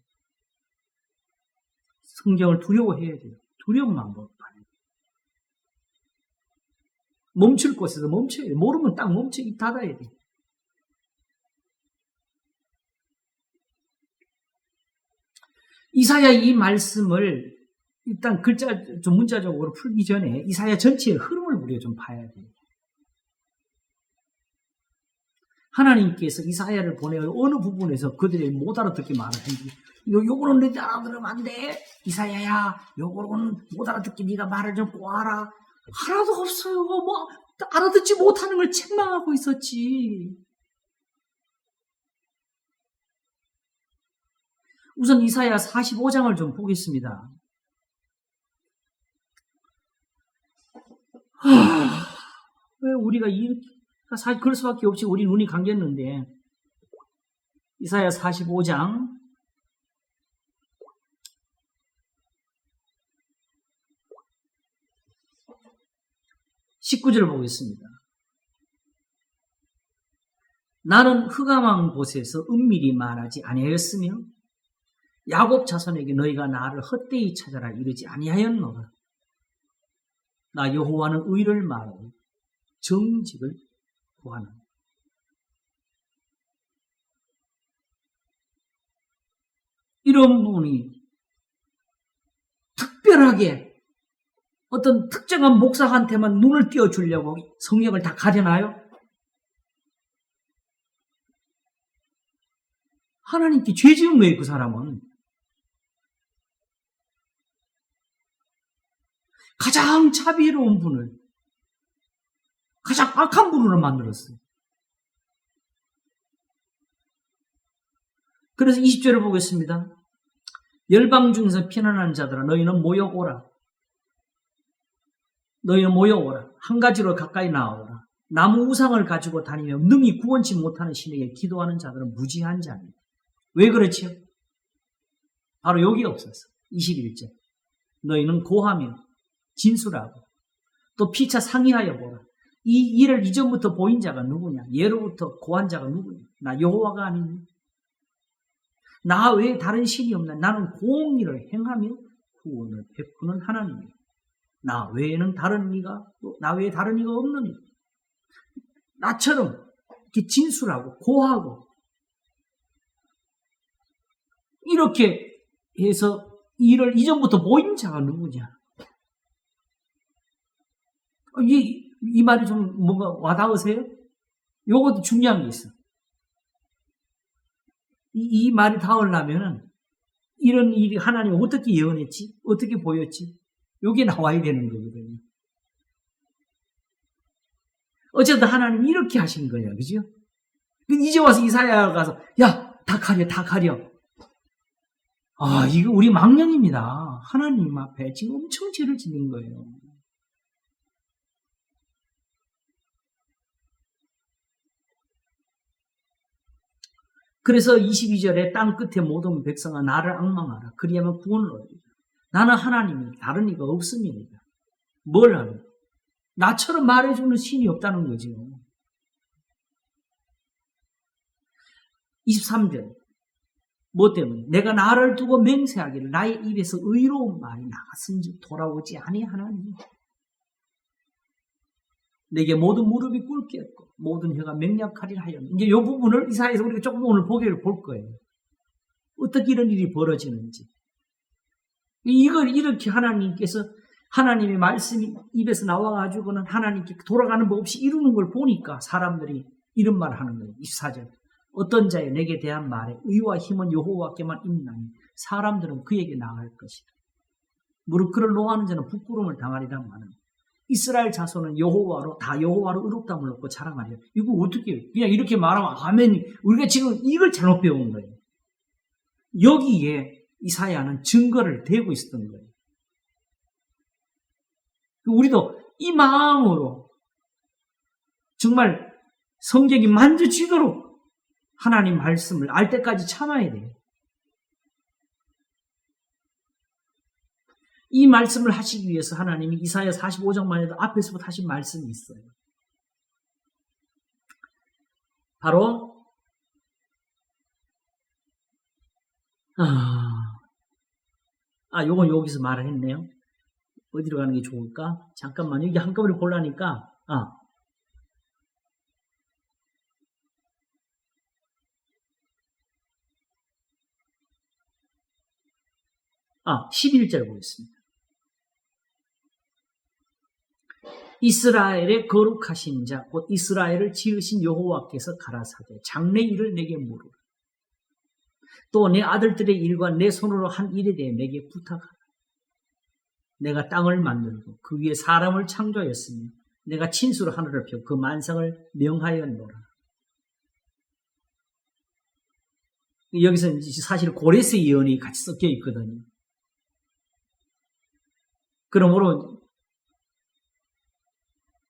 성경을 두려워해야 돼요. 두려움만 못 봐요. 멈출 곳에서 멈춰야 돼요. 모르면 딱 멈춰 입 닫아야 돼요. 이사야 이 말씀을 일단 좀 문자적으로 풀기 전에 이사야 전체의 흐름을 우리가 좀 봐야 돼요. 하나님께서 이사야를 보내어 어느 부분에서 그들이 못 알아듣게 말을 했는지 요거는 내 알아들으면 안 돼. 이사야야 요거는 못 알아듣게 네가 말을 좀 꼬아라. 하나도 없어요. 뭐 알아듣지 못하는 걸 책망하고 있었지. 우선 이사야 45장을 좀 보겠습니다. 왜 우리가 사실 그럴 수밖에 없지. 우리 눈이 감겼는데 이사야 45장 19절을 보겠습니다. 나는 흑암한 곳에서 은밀히 말하지 아니하였으며 야곱 자손에게 너희가 나를 헛되이 찾아라 이르지 아니하였노라. 나 여호와는 의를 말하고 정직을 구하는. 이런 분이 특별하게 어떤 특정한 목사한테만 눈을 띄워주려고 성경을 다 가려나요? 하나님께 죄 지은 거예요, 그 사람은. 가장 자비로운 분을, 가장 악한 분으로 만들었어요. 그래서 20절을 보겠습니다. 열방 중에서 피난한 자들아 너희는 모여오라. 너희는 모여오라. 한 가지로 가까이 나아오라. 나무 우상을 가지고 다니며 능히 구원치 못하는 신에게 기도하는 자들은 무지한 자입니다. 왜 그렇지요? 바로 여기 없어서 21절. 너희는 고하며 진술하고 또 피차 상의하여 보라. 이 일을 이전부터 보인 자가 누구냐? 예로부터 고한 자가 누구냐? 나 여호와가 아니니? 나 외에 다른 신이 없나? 나는 공의를 행하며 구원을 베푸는 하나님이야. 나 외에는 나 외에 다른 이가 없느니. 나처럼 이렇게 진술하고 고하고 이렇게 해서 이를 이전부터 보인 자가 누구냐? 이 말이 좀 뭔가 와닿으세요? 요것도 중요한 게 있어. 이 말이 닿으려면은 이런 일이 하나님이 어떻게 예언했지? 어떻게 보였지? 요게 나와야 되는 거거든요. 어쨌든 하나님이 이렇게 하신 거예요. 그죠? 이제 와서 이사야가 가서 야, 다 가려. 아, 이거 우리 망령입니다. 하나님 앞에 지금 엄청 죄를 짓는 거예요. 그래서 22절에 땅 끝에 모든 백성아 나를 앙망하라. 그리하면 구원을 얻으리라. 나는 하나님이 다른 이가 없습니다. 뭘 하는? 나처럼 말해주는 신이 없다는 거죠. 23절 뭐 때문에? 내가 나를 두고 맹세하기를 나의 입에서 의로운 말이 나갔은지 돌아오지 아니하나니. 내게 모든 무릎이 꿇겠고 모든 혀가 맹약하리라 하였노. 이제 이 부분을 이사야에서 우리가 조금 오늘 보기를 볼 거예요. 어떻게 이런 일이 벌어지는지. 이걸 이렇게 하나님께서 하나님의 말씀이 입에서 나와가지고는 하나님께 돌아가는 법 없이 이루는 걸 보니까 사람들이 이런 말을 하는 거예요. 24절 어떤 자의 내게 대한 말에 의와 힘은 여호와께만 있나니 사람들은 그에게 나아갈 것이다. 무릇 그를 노하는 자는 부끄러움을 당하리라 하는. 이스라엘 자손은 여호와로 다 여호와로 의롭다함을 얻고 자랑하리라. 이거 어떻게 해요? 그냥 이렇게 말하면 아멘. 우리가 지금 이걸 잘못 배운 거예요. 여기에 이사야는 증거를 대고 있었던 거예요. 우리도 이 마음으로 정말 성경이 만져지도록 하나님 말씀을 알 때까지 참아야 돼요. 이 말씀을 하시기 위해서 하나님이 이사야 45장만 해도 앞에서부터 하신 말씀이 있어요. 바로 요건 여기서 말을 했네요. 어디로 가는 게 좋을까? 잠깐만요. 이게 한꺼번에 보려니까 11절 보겠습니다. 이스라엘의 거룩하신 자, 곧 이스라엘을 지으신 여호와께서 가라사대 장래 일을 내게 물으라. 또 내 아들들의 일과 내 손으로 한 일에 대해 내게 부탁하라. 내가 땅을 만들고 그 위에 사람을 창조하였으니 내가 친수로 하늘을 펴고 그 만상을 명하였노라. 여기서 사실 고레스 예언이 같이 섞여 있거든요. 그러므로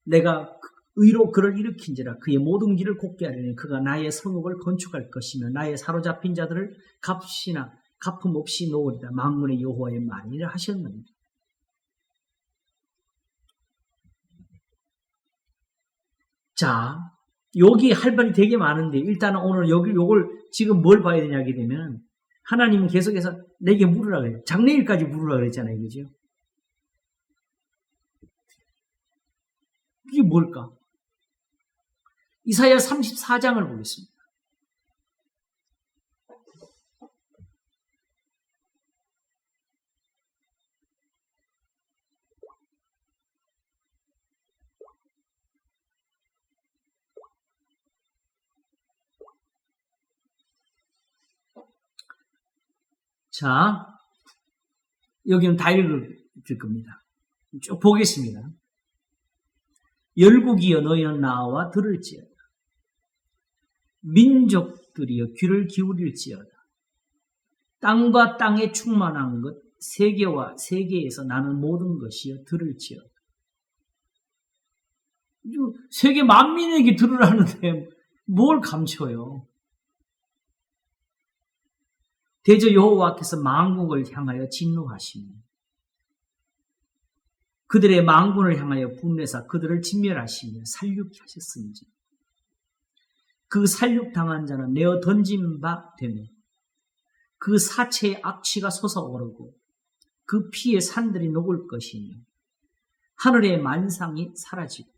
내가 의로 그를 일으킨지라 그의 모든 길을 곱게 하려니 그가 나의 성읍을 건축할 것이며 나의 사로잡힌 자들을 갚음 없이 놓으리라. 만군의 여호와의 말이라 하셨느니라. 자, 여기 할 말이 되게 많은데 일단은 오늘 요걸 지금 뭘 봐야 되냐게 되면 하나님은 계속해서 내게 물으라 그래요. 장래일까지 물으라 그랬잖아요. 그죠? 이게 뭘까? 이사야 34장을 보겠습니다. 자, 여기는 다 읽을 겁니다. 쭉 보겠습니다. 열국이여 너희는 나와 들을지어다. 민족들이여 귀를 기울일지어다. 땅과 땅에 충만한 것, 세계와 세계에서 나는 모든 것이여 들을지어다. 세계 만민에게 들으라는데 뭘 감춰요? 대저 여호와께서 만국을 향하여 진노하시니 그들의 만군을 향하여 분내사 그들을 진멸하시며 살육케 하셨은지 그 살육당한 자는 내어 던진 바 되며 그 사체의 악취가 솟아오르고 그 피의 산들이 녹을 것이니 하늘의 만상이 사라지고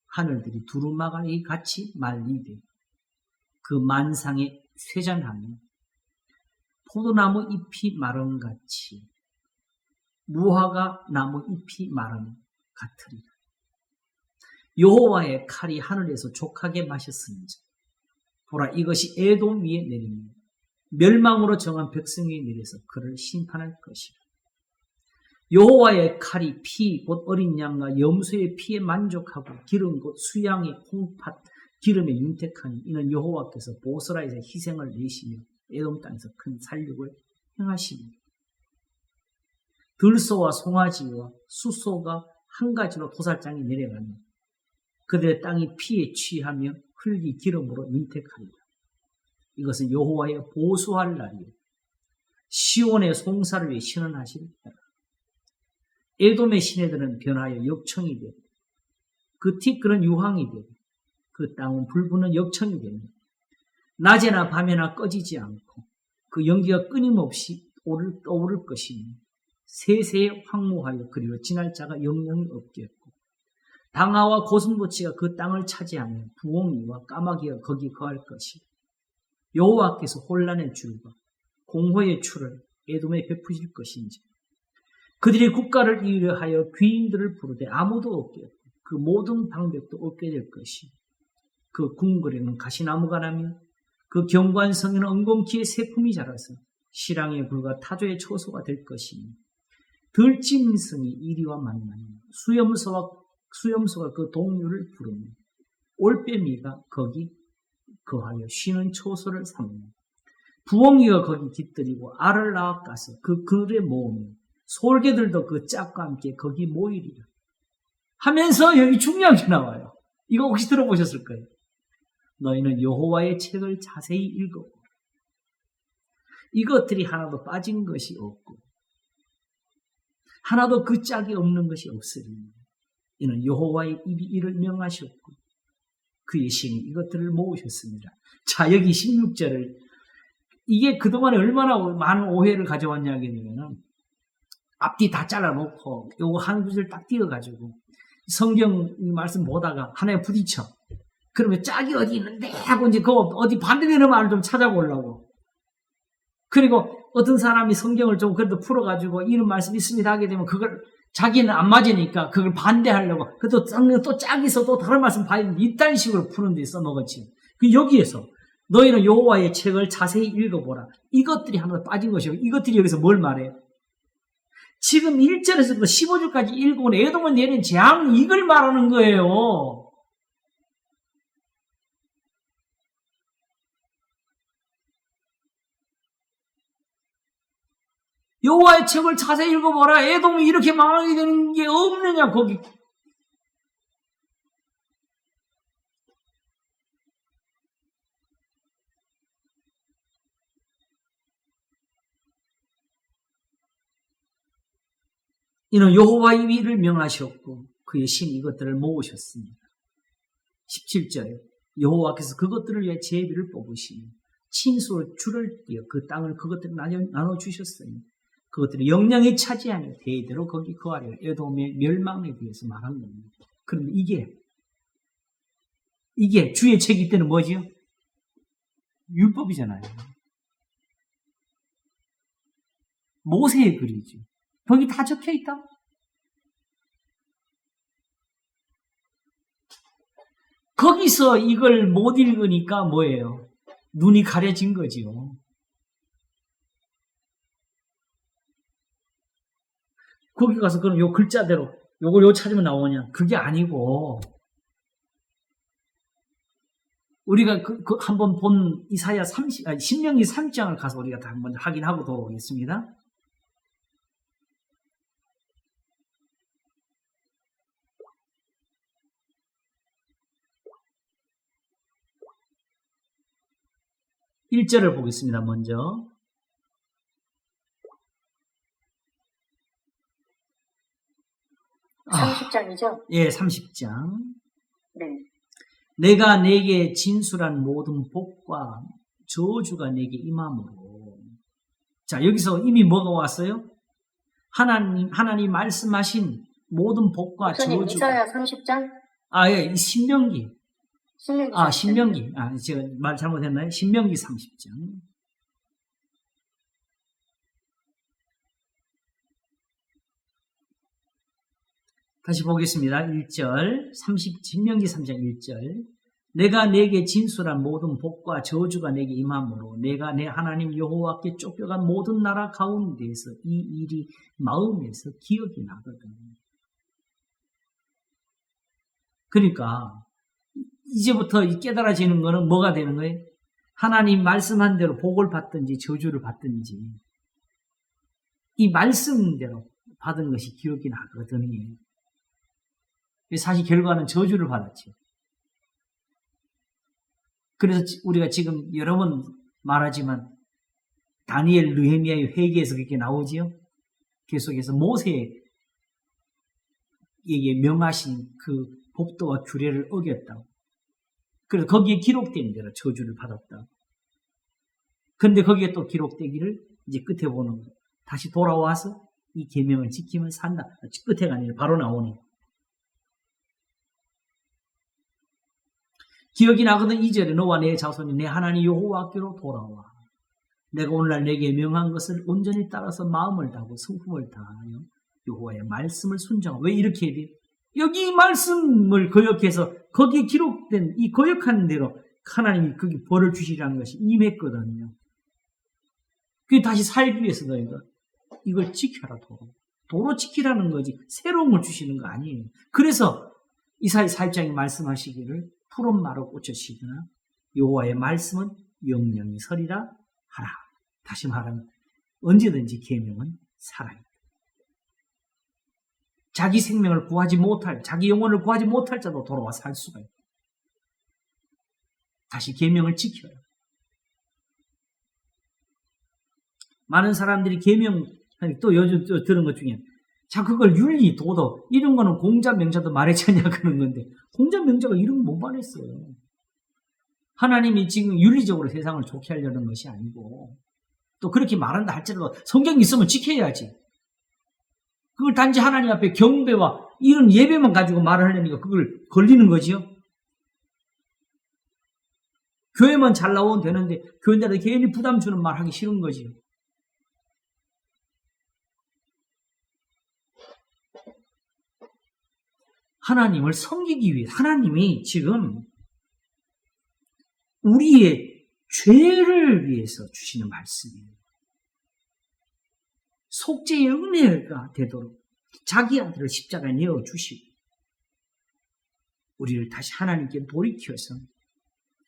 하늘들이 두루마리 같이 말리되 그 만상에 쇠잔하며 포도나무 잎이 마름 같이 무화과 나무 잎이 마름 같으리라. 여호와의 칼이 하늘에서 족하게 마셨은지 보라 이것이 에돔 위에 내리며 멸망으로 정한 백성 위에 내려서 그를 심판할 것이라. 여호와의 칼이 피 곧 어린 양과 염소의 피에 만족하고 기름 곧 수양의 콩팥 기름에 윤택하니 이는 여호와께서 보스라에서 희생을 내시며 에돔 땅에서 큰 살육을 행하시니 들소와 송아지와 숫소가 한 가지로 도살장에 내려가니 그들의 땅이 피에 취하며 흙이 기름으로 윤택하리라. 이것은 여호와의 보수할 날이요 시온의 송사를 위해 신원하실 때라. 에돔의 시내들은 변하여 역청이 되고 그 티끌은 유황이 되고 그 땅은 불붙는 역청이 되며 낮에나 밤에나 꺼지지 않고 그 연기가 끊임없이 떠오를 것이니 세세에 황무하여 그리고 지날 자가 영영이 없겠고 방아와 고슴도치가 그 땅을 차지하며 부엉이와 까마귀가 거기 거할 것이 여호와께서 혼란의 줄과 공허의 추를 에돔에 베푸실 것인지 그들이 국가를 이으려 하여 귀인들을 부르되 아무도 없겠고 그 모든 방백도 없게 될 것이 그 궁궐에는 가시나무가 나며 그 경관성에는 엉겅퀴의 새품이 자라서 시랑의 굴과 타조의 초소가 될 것이니 들짐승이 이리와 만나며 수염소가 그 동류를 부르며 올빼미가 거기 거하여 쉬는 초소를 삼으며 부엉이가 거기 깃들이고 알을 낳아 까서 그 그늘에 모으며 솔개들도 그 짝과 함께 거기 모이리라 하면서 여기 중요한 게 나와요. 이거 혹시 들어보셨을 거예요. 너희는 여호와의 책을 자세히 읽어보라. 이것들이 하나도 빠진 것이 없고 하나도 그 짝이 없는 것이 없으리니 이는 여호와의 입이 이를 명하셨고 그의 신이 이것들을 모으셨습니다. 자, 여기 16절을 이게 그동안에 얼마나 많은 오해를 가져왔냐 하게 되면은 앞뒤 다 잘라놓고 요거 한 구절 딱 띄워가지고 성경 말씀 보다가 하나에 부딪혀. 그러면 짝이 어디 있는데 하고 이제 그 어디 반대되는 말을 좀 찾아보려고. 그리고 어떤 사람이 성경을 좀 그래도 풀어가지고 이런 말씀 있습니다 하게 되면 그걸 자기는 안 맞으니까 그걸 반대하려고. 그래도 또 짝이 있어 또 다른 말씀 봐야 되는데 이딴 식으로 푸는 데 써먹었지. 그 여기에서 너희는 여호와의 책을 자세히 읽어보라. 이것들이 하나 빠진 것이고 이것들이 여기서 뭘 말해요? 지금 1절에서부터 15절까지 읽어본 에돔을 내린 재앙 이걸 말하는 거예요. 여호와의 책을 자세히 읽어보라. 에돔이 이렇게 망하게 되는 게 없느냐 거기. 이는 여호와의 위를 명하셨고 그의 신 이것들을 모으셨습니다. 17절에 여호와께서 그것들을 위해 제비를 뽑으시니 친수로 줄을 띄어 그 땅을 그것들을 나눠주셨으니 그것들이 영영이 차지하며 대대로 거기 거하려 에돔의 멸망에 대해서 말한 겁니다. 그런데 이게 주의 책일 때는 뭐지요? 율법이잖아요. 모세의 글이죠. 거기 다 적혀 있다. 거기서 이걸 못 읽으니까 뭐예요? 눈이 가려진 거지요. 거기 가서 그럼 요 글자대로 요걸 요 찾으면 나오냐? 그게 아니고 우리가 한번 본 이사야 신명기 3장을 가서 우리가 다 한번 확인하고 돌아오겠습니다. (1절을) 보겠습니다. 먼저 30장이죠? 예, 30장. 네. 내가 내게 진술한 모든 복과 저주가 내게 임함으로. 자, 여기서 이미 뭐가 왔어요? 하나님 말씀하신 모든 복과 저주가. 이사야 30장? 예, 신명기. 신명기. 제가 말 잘못했나요? 신명기 30장. 다시 보겠습니다. 1절. 신명기 3장 1절. 내가 내게 진술한 모든 복과 저주가 내게 임함으로 내가 내 하나님 여호와께 쫓겨간 모든 나라 가운데에서 이 일이 마음에서 기억이 나거든. 그러니까 이제부터 깨달아지는 거는 뭐가 되는 거예요? 하나님 말씀한 대로 복을 받든지 저주를 받든지 이 말씀대로 받은 것이 기억이 나거든요. 사실 결과는 저주를 받았죠. 그래서 우리가 지금 여러 번 말하지만 다니엘, 느헤미야의 회개에서 그렇게 나오지요. 계속해서 모세에게 명하신 그 법도와 규례를 어겼다고. 그래서 거기에 기록된 대로 저주를 받았다. 그런데 거기에 또 기록되기를 이제 끝에 보는 거. 다시 돌아와서 이 계명을 지키면 산다. 끝에가 아니라 바로 나오네. 기억이 나거든. 2절에 너와 내 자손이 내 하나님 여호와께로 돌아와. 내가 오늘날 내게 명한 것을 온전히 따라서 마음을 다하고 성품을 다하여 여호와의 말씀을 순종하고. 왜 이렇게 해야 돼요? 여기 말씀을 거역해서 거기에 기록된 이 거역하는 대로 하나님이 거기 벌을 주시라는 것이 임했거든요. 그게 다시 살기 위해서 너희가 이걸 지켜라. 도로 지키라는 거지 새로운 걸 주시는 거 아니에요. 그래서 이사야 4장이 말씀하시기를 푸른 마루 꽃을 시드나 여호와의 말씀은 영영이 서리라 하라. 다시 말하면 언제든지 계명은 살아있다. 자기 생명을 구하지 못할, 자기 영혼을 구하지 못할 자도 돌아와 살 수가 있다. 다시 계명을 지켜라. 많은 사람들이 계명, 또 요즘 들은 것 중에 자, 그걸 윤리, 도덕, 이런 거는 공자, 명자도 말했지 않냐 그런 건데 공자, 명자가 이런 거 못 말했어요. 하나님이 지금 윤리적으로 세상을 좋게 하려는 것이 아니고 또 그렇게 말한다 할지라도 성경이 있으면 지켜야지. 그걸 단지 하나님 앞에 경배와 이런 예배만 가지고 말을 하려니까 그걸 걸리는 거지요. 교회만 잘 나오면 되는데 교인들한테 괜히 부담 주는 말 하기 싫은 거지요. 하나님을 섬기기 위해 하나님이 지금 우리의 죄를 위해서 주시는 말씀이에요. 속죄의 은혜가 되도록 자기 아들을 십자가에 내어주시고 우리를 다시 하나님께 돌이켜서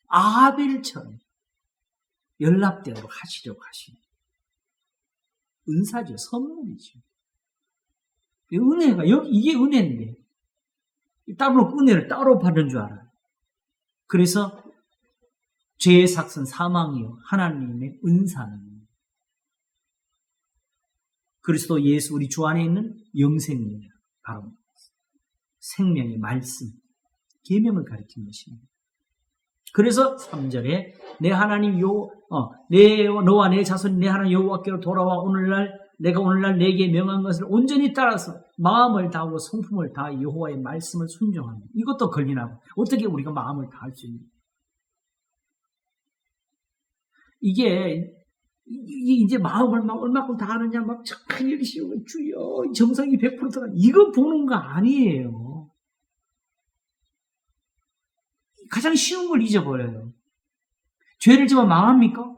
아벨처럼 연락되도록 하시려고 하시는 은사죠. 선물이죠. 은혜가 이게 은혜인데 따로 은혜를 따로 받은 줄 알아요. 그래서 죄의 삭은 사망이요 하나님의 은사는 그리스도 예수 우리 주 안에 있는 영생입니다. 바로 생명의 말씀, 계명을 가리키는 것입니다. 그래서 3절에 내 하나님 너와 내 자손이 내 하나님 여호와께로 돌아와 오늘날 내가 오늘날 내게 명한 것을 온전히 따라서 마음을 다하고 성품을 다하 여호와의 말씀을 순종하는 이것도 걸리나 어떻게 우리가 마음을 다할 수 있는 이게 이제 마음을 막 얼마큼 다하느냐 막 착한 열심히 주여 정성이 100% 들어가 이거 보는 거 아니에요. 가장 쉬운 걸 잊어버려요. 죄를 지면 망합니까?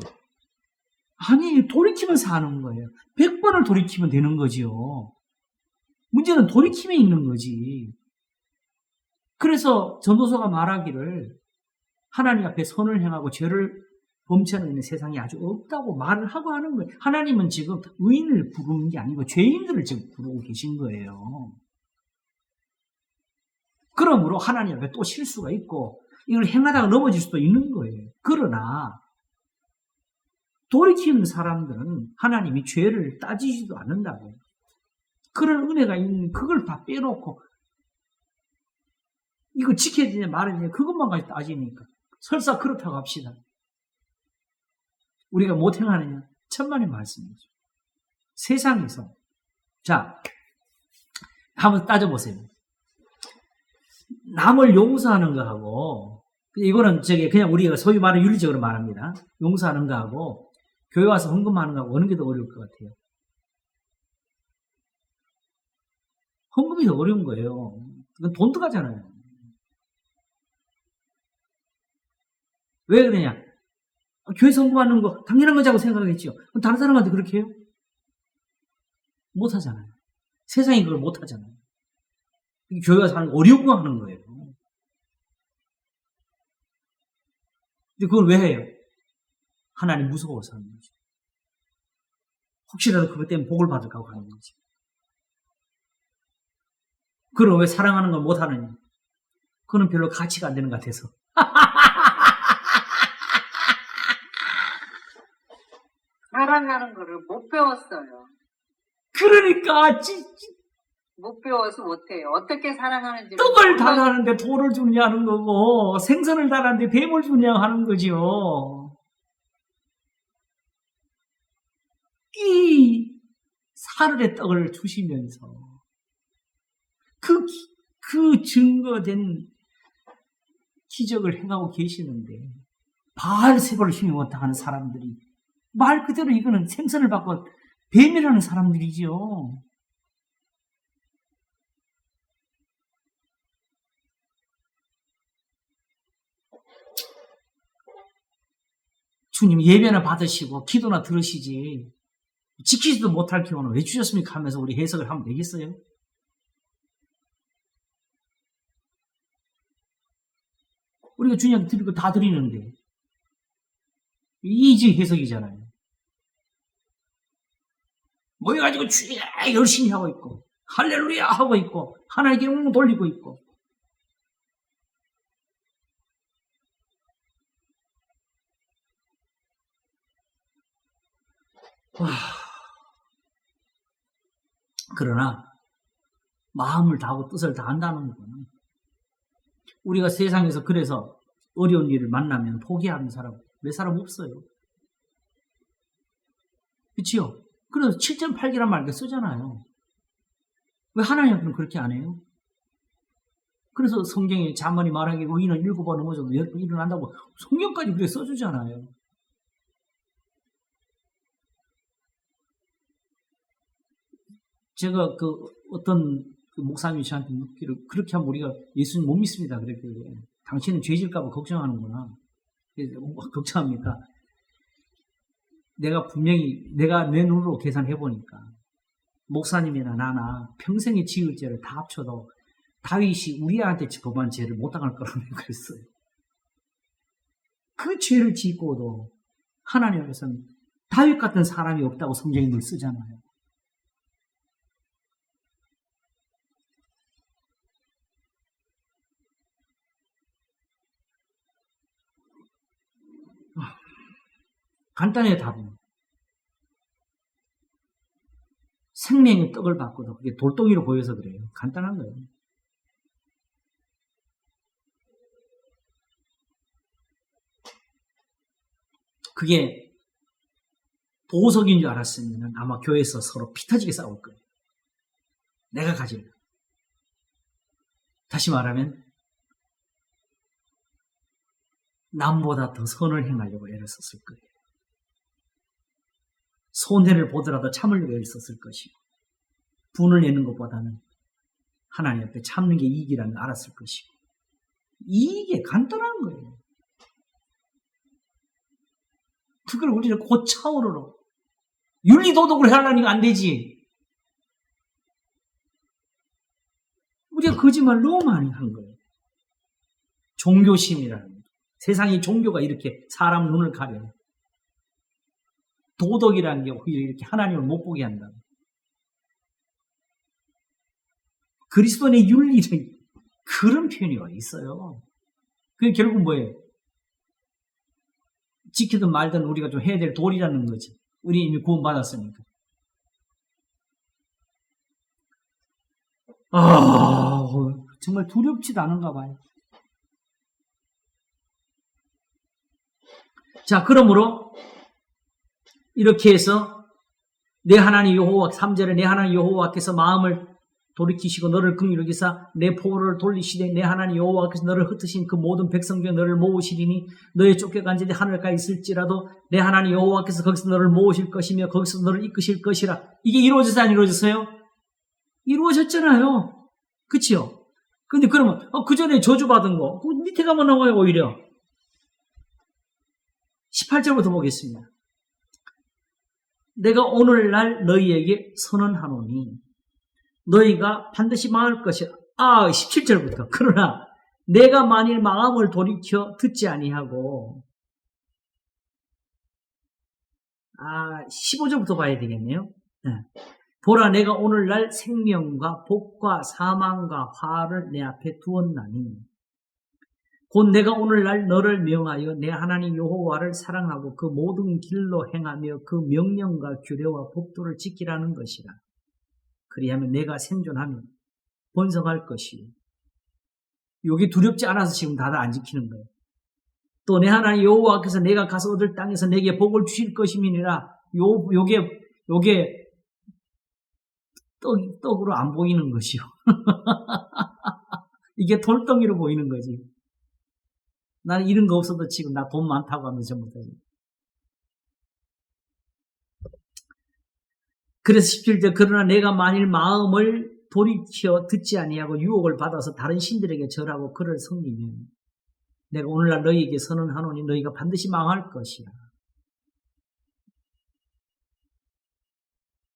아니, 돌이키면 사는 거예요. 100번을 돌이키면 되는 거지요. 문제는 돌이킴에 있는 거지. 그래서 전도서가 말하기를 하나님 앞에 선을 행하고 죄를 범치하는 있는 세상이 아주 없다고 말을 하고 하는 거예요. 하나님은 지금 의인을 부르는 게 아니고 죄인들을 지금 부르고 계신 거예요. 그러므로 하나님 앞에 또 실수가 있고 이걸 행하다가 넘어질 수도 있는 거예요. 그러나 돌이키는 사람들은 하나님이 죄를 따지지도 않는다고요. 그런 은혜가 있는 그걸 다 빼놓고 이거 지켜야 되냐 말아야 되냐 그것만 가지고 따지니까 설사 그렇다고 합시다. 우리가 못 행하느냐? 천만의 말씀이죠. 세상에서 자 한번 따져보세요. 남을 용서하는 거하고 이거는 그냥 우리가 소위 말하는 윤리적으로 말합니다. 용서하는 거하고 교회 와서 헌금하는 거하고 어느 게 더 어려울 것 같아요? 헌금이 더 어려운 거예요. 그건 돈 들어가잖아요. 왜 그러냐? 교회에서 헌금하는 거 당연한 거자고 생각하겠죠. 그럼 다른 사람한테 그렇게 해요? 못 하잖아요. 세상이 그걸 못 하잖아요. 교회 와서 하는 거 어려운 거 하는 거예요. 근데 그걸 왜 해요? 하나님 무서워서 하는 거죠. 혹시라도 그것 때문에 복을 받을까 하고 하는 거지. 그럼 왜 사랑하는 걸 못 하느냐? 그건 별로 가치가 안 되는 것 같아서. 사랑하는 거를 못 배웠어요. 그러니까 못 배워서 못해요. 어떻게 사랑하는지. 떡을 달라는데 돌을 주냐는 거고 생선을 달라는데 뱀을 주냐 하는 거죠. 이 사르의 떡을 주시면서 그 증거된 기적을 행하고 계시는데 바알세바를 힘입었다 하는 사람들이 말 그대로 이거는 생선을 받고 뱀이라는 사람들이죠. 주님 예배나 받으시고 기도나 들으시지 지키지도 못할 경우는 왜 주셨습니까 하면서 우리 해석을 하면 되겠어요? 우리가 주님한테 드리고 다 드리는데 이게 해석이잖아요. 모여가지고 주여 열심히 하고 있고 할렐루야 하고 있고 하나님께 영광 돌리고 있고 그러나 마음을 다하고 뜻을 다한다는 거는 우리가 세상에서 그래서 어려운 일을 만나면 포기하는 사람 왜 사람 없어요? 그치요? 그래서 7절 8기란 말 쓰잖아요. 왜 하나님은 그렇게 안 해요? 그래서 성경에 자문이 말하기를 의인은 7번 넘어져도 10번 일어난다고 성경까지 그렇게 써주잖아요. 제가 어떤 목사님이 저한테 묻기를 그렇게 하면 우리가 예수님 못 믿습니다. 그랬거든요. 당신은 죄질까봐 걱정하는구나. 그래서 걱정합니까? 내가 분명히 내가 내 눈으로 계산해보니까 목사님이나 나나 평생에 지을 죄를 다 합쳐도 다윗이 우리아한테 범한 죄를 못 당할 거라고 그랬어요. 그 죄를 짓고도 하나님 앞에서는 다윗 같은 사람이 없다고 성경이 늘 쓰잖아요. 간단해요, 답은. 생명의 떡을 받고도 그게 돌덩이로 보여서 그래요. 간단한 거예요. 그게 보석인 줄 알았으면 아마 교회에서 서로 피 터지게 싸울 거예요. 내가 가질래. 다시 말하면 남보다 더 선을 행하려고 애를 썼을 거예요. 손해를 보더라도 참으려고 애를 썼을 것이고 분을 내는 것보다는 하나님 앞에 참는 게 이익이라는 걸 알았을 것이고 이게 간단한 거예요. 그걸 우리는 고차원으로 윤리도덕을 하려니까 안 되지. 우리가 거짓말 너무 많이 한 거예요. 종교심이라는 거. 세상의 종교가 이렇게 사람 눈을 가려요. 도덕이라는 게 오히려 이렇게 하나님을 못 보게 한다. 그리스도인의 윤리는 그런 표현이 어디 있어요. 그게 결국 뭐예요? 지키든 말든 우리가 좀 해야 될 도리라는 거지. 우리 이미 구원받았으니까. 정말 두렵지도 않은가 봐요. 자, 그러므로 이렇게 해서 내 하나님 여호와 3절에 내 하나님 여호와께서 마음을 돌이키시고 너를 긍휼히 여기사 내 포로를 돌리시되 내 하나님 여호와께서 너를 흩으신 그 모든 백성 중에 너를 모으시리니 너의 쫓겨간 자들이 하늘가에 있을지라도 내 하나님 여호와께서 거기서 너를 모으실 것이며 거기서 너를 이끄실 것이라. 이게 이루어졌어요, 안 이루어졌어요? 이루어졌잖아요. 그치요? 근데 그러면 그 전에 저주받은 거 그 밑에 가면 나와요. 오히려 18절부터 보겠습니다. 내가 오늘날 너희에게 선언하노니 너희가 반드시 망할 것이라. 17절부터. 그러나 내가 만일 마음을 돌이켜 듣지 아니하고 15절부터 봐야 되겠네요. 네. 보라 내가 오늘날 생명과 복과 사망과 화를 내 앞에 두었나니 곧 내가 오늘날 너를 명하여 내 하나님 여호와를 사랑하고 그 모든 길로 행하며 그 명령과 규례와 법도를 지키라는 것이라. 그리하면 내가 생존하며 번성할 것이요. 여기 두렵지 않아서 지금 다들 안 지키는 거예요. 또 내 하나님 여호와께서 내가 가서 얻을 땅에서 내게 복을 주실 것임이니라. 요게 떡으로 안 보이는 것이요. 이게 돌덩이로 보이는 거지. 나는 이런 거 없어도 지금 나 돈 많다고 하면 전부 다. 그래서 17절 그러나 내가 만일 마음을 돌이켜 듣지 아니하고 유혹을 받아서 다른 신들에게 절하고 그를 섬기면 내가 오늘날 너희에게 선언하노니 너희가 반드시 망할 것이야.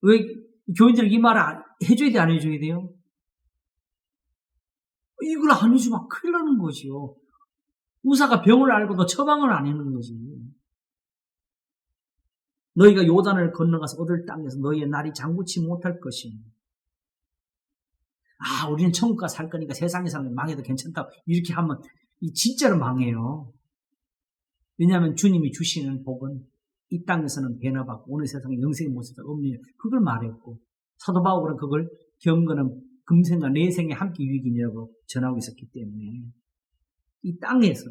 왜 교인들에게 이 말을 해줘야 돼, 안 해줘야 돼요? 이걸 안 해주면 큰일 나는 거지요. 의사가 병을 알고도 처방을 안 해놓는 거지. 너희가 요단을 건너가서 얻을 땅에서 너희의 날이 장구치 못할 것이니. 우리는 천국 가서 살 거니까 세상에 살면 망해도 괜찮다고 이렇게 하면 진짜로 망해요. 왜냐하면 주님이 주시는 복은 이 땅에서는 배나 받고 오늘 세상에 영생의 모습을 없느냐 그걸 말했고 사도 바울은 그걸 경건은 금생과 내생에 함께 유익이냐고 전하고 있었기 때문에 이 땅에서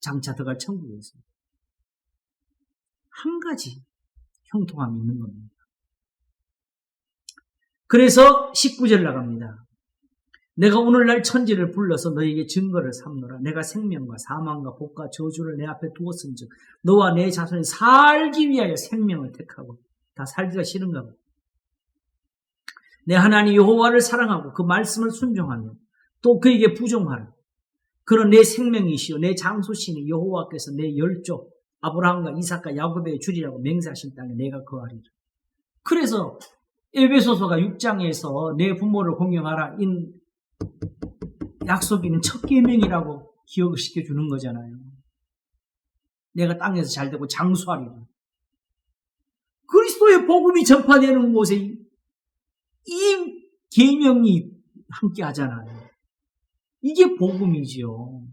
장차 들어갈 천국에서 한 가지 형통함이 있는 겁니다. 그래서 19절 나갑니다. 내가 오늘날 천지를 불러서 너에게 증거를 삼노라. 내가 생명과 사망과 복과 저주를 내 앞에 두었은즉 너와 내 자손이 살기 위하여 생명을 택하고 다 살기가 싫은가 봐. 내 하나님 여호와를 사랑하고 그 말씀을 순종하며 또 그에게 부종하라. 그런 내 생명이시요 내 장소시니 여호와께서 내 열조 아브라함과 이삭과 야곱에게 주리라고 맹세하신 땅에 내가 거하리라. 그래서 에베소서가 6장에서 내 부모를 공경하라 이 약속이 있는 첫 계명이라고 기억을 시켜주는 거잖아요. 내가 땅에서 잘되고 장수하리라. 그리스도의 복음이 전파되는 곳에 이 계명이 함께 하잖아요. 이게 복음이지요.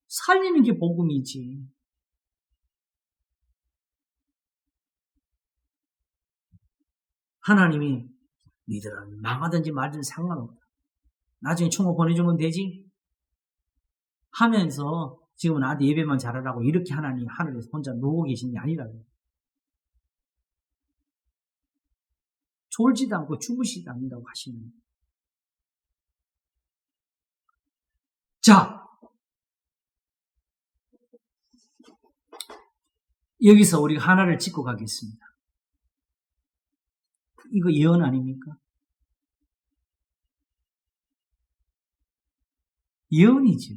살리는 게 복음이지. 하나님이 니들은 망하든지 말든지 상관없다. 나중에 총을 보내주면 되지? 하면서 지금은 아들 예배만 잘하라고 이렇게 하나님 하늘에서 혼자 누워 계신 게 아니라고요. 졸지도 않고 주무시지도 않는다고 하시는 거예요. 자, 여기서 우리가 하나를 짚고 가겠습니다. 이거 예언 아닙니까? 예언이죠.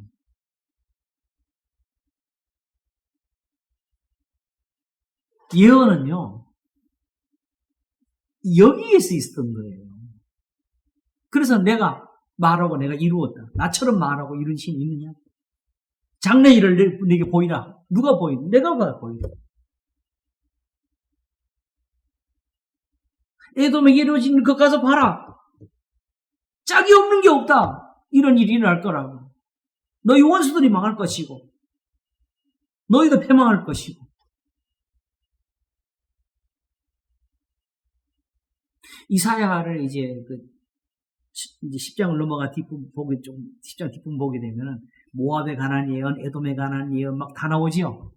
예언은요, 여기에서 있었던 거예요. 그래서 내가 말하고 내가 이루었다. 나처럼 말하고 이룬 신이 있느냐? 장래 일을 내게 보이라. 누가 보이라? 내가 보이라. 에돔에게 이루어진 것 가서 봐라. 짝이 없는 게 없다. 이런 일이 일어날 거라고. 너희 원수들이 망할 것이고 너희도 패망할 것이고. 이사야를 이제 10장을 넘어가 뒷부분 보게 10장 뒷부분 보게 되면은 모압에 관한 예언, 에돔에 관한 예언 막 다 나오지요.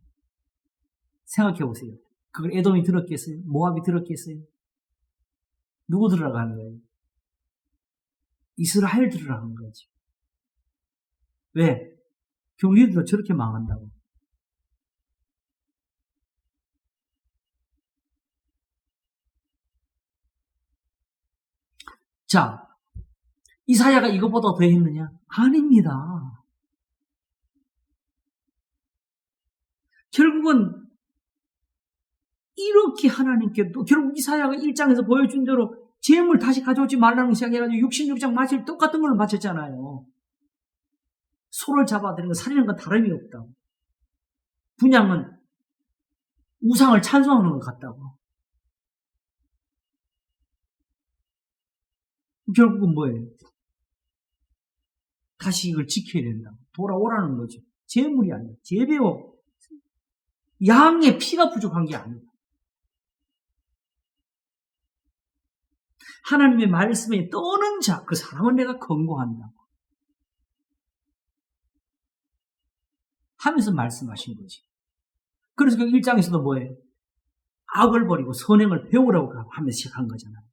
생각해 보세요. 그걸 에돔이 들었겠어요? 모압이 들었겠어요? 누구 들으라고 하는 거예요? 이스라엘 들으라고 하는 거지. 왜? 경리들도 저렇게 망한다고. 자, 이사야가 이것보다 더 했느냐? 아닙니다. 결국은 이렇게 하나님께 또 결국 이사야가 1장에서 보여준 대로 재물 다시 가져오지 말라는 시작해가지고 66장 마칠 똑같은 걸로 마쳤잖아요. 소를 잡아들이는 거 살리는 건 다름이 없다고. 분양은 우상을 찬송하는 것 같다고. 결국은 뭐예요? 다시 이걸 지켜야 된다고. 돌아오라는 거죠. 재물이 아니에요. 재배요. 양의 피가 부족한 게 아니에요. 하나님의 말씀에 떠는 자, 그 사람은 내가 권고한다고 하면서 말씀하신 거지. 그래서 그 1장에서도 뭐예요? 악을 버리고 선행을 배우라고 하면서 시작한 거잖아요.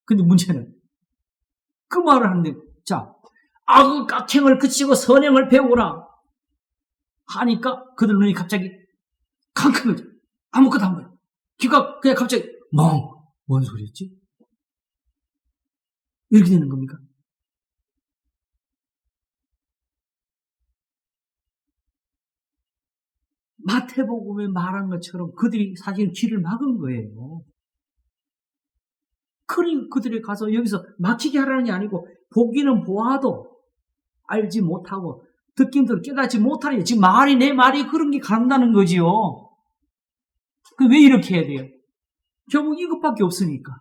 근데 문제는 그 말을 하는데, 자, 악의 악행을 그치고 선행을 배우라 하니까 그들 눈이 갑자기 캄캄해져. 아무것도 안 보여. 귀가 그냥 갑자기 뭔 소리였지? 이렇게 되는 겁니까? 마태복음에 말한 것처럼 그들이 사실 길을 막은 거예요. 그들이 가서 여기서 막히게 하라는 게 아니고 보기는 보아도 알지 못하고 듣긴 깨닫지 못하니 지금 내 말이 그런 게 간다는 거지요. 왜 이렇게 해야 돼요? 결국 이것밖에 없으니까.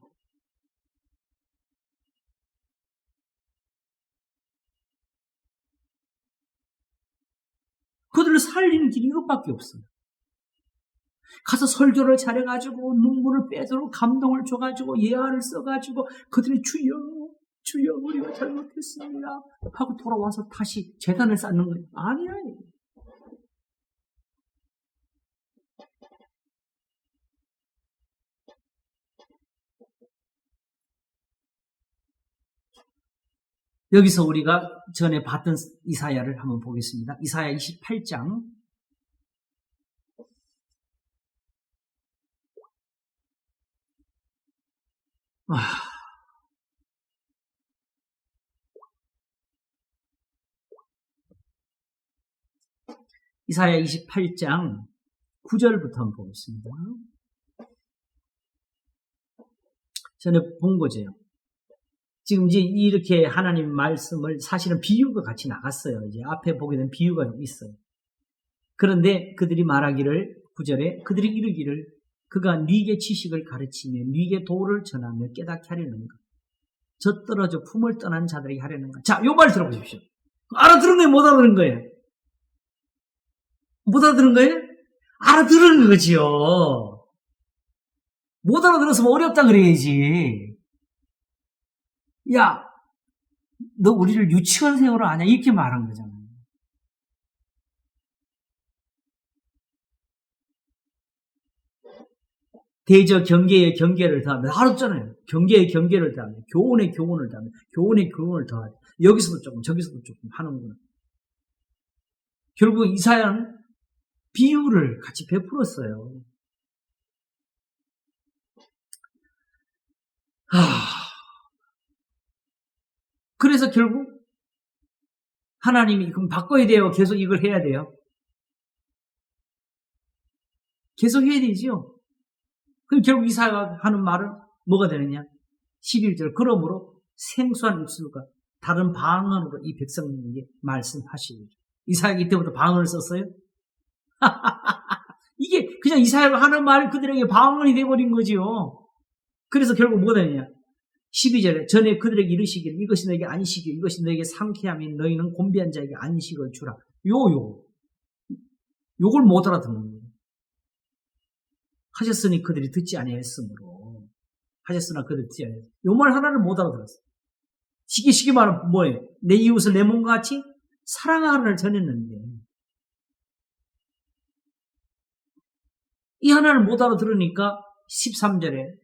그들을 살리는 길이 이것밖에 없어요. 가서 설교를 잘해가지고 눈물을 빼도록 감동을 줘가지고 예화를 써가지고 그들이 주여 우리가 잘못했습니다 하고 돌아와서 다시 제단을 쌓는 거예요. 아니야. 여기서 우리가 전에 봤던 이사야를 한번 보겠습니다. 이사야 28장 이사야 28장 9절부터 한번 보겠습니다. 전에 본 거죠. 지금 이제 이렇게 하나님 말씀을 사실은 비유가 같이 나갔어요. 이제 앞에 보게 된 비유가 있어요. 그런데 그들이 말하기를 9절에 그들이 이르기를 그가 네게 지식을 가르치며 네게 도를 전하며 깨닫게 하려는가? 젖떨어져 품을 떠난 자들에게 하려는가? 자, 요 말 들어보십시오. 알아들은 거예요? 못 알아들은 거예요? 못 알아들은 거예요? 알아들은 거지요. 못 알아들었으면 어렵다 그래야지. 야, 너 우리를 유치원생으로 아냐? 이렇게 말한 거잖아요. 대저 경계의 경계를 더하면 알았잖아요. 경계의 경계를 더하면 교훈의 교훈을 더하면 교훈의 교훈을 더하면 여기서도 조금 저기서도 조금 하는구나. 결국 이사야는 비유를 같이 베풀었어요. 그래서 결국 하나님이 그럼 바꿔야 돼요? 계속 이걸 해야 돼요? 계속 해야 되죠. 그럼 결국 이사야가 하는 말은 뭐가 되느냐? 11절 그러므로 생수한 입술과 다른 방언으로 이 백성에게 말씀하시니. 이사야가 이때부터 방언을 썼어요? 이게 그냥 이사야가 하는 말이 그들에게 방언이 돼버린 거지요. 그래서 결국 뭐가 되느냐? 12절에 전에 그들에게 이르시기를 이것이 너에게 안식이요 이것이 너에게 상쾌함이 너희는 곤비한 자에게 안식을 주라. 요걸 못 알아듣는 거예요. 하셨으니 그들이 듣지 아니하였으므로 하셨으나 그들이 듣지 아니하였으므로 요 말 하나를 못 알아들었어요. 쉽게 말하면 뭐예요? 내 이웃을 내 몸과 같이 사랑하라를 전했는데 이 하나를 못 알아들으니까 13절에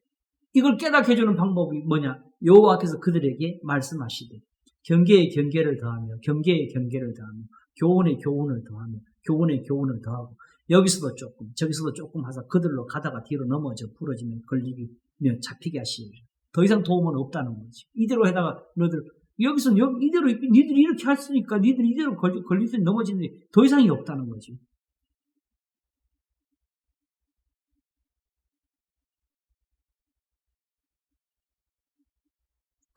이걸 깨닫게 해주는 방법이 뭐냐? 여호와께서 그들에게 말씀하시되 경계의 경계를 더하며 경계의 경계를 더하며 교훈의 교훈을 더하며 교훈의 교훈을 더하고 여기서도 조금 저기서도 조금 하사 그들로 가다가 뒤로 넘어져 부러지면 걸리며 잡히게 하시리라. 더 이상 도움은 없다는 거지. 이대로 해다가 너희들 여기서 이대로 니들이 이렇게 했으니까 니들이 이대로 걸리더니 넘어지는데 더 이상이 없다는 거지.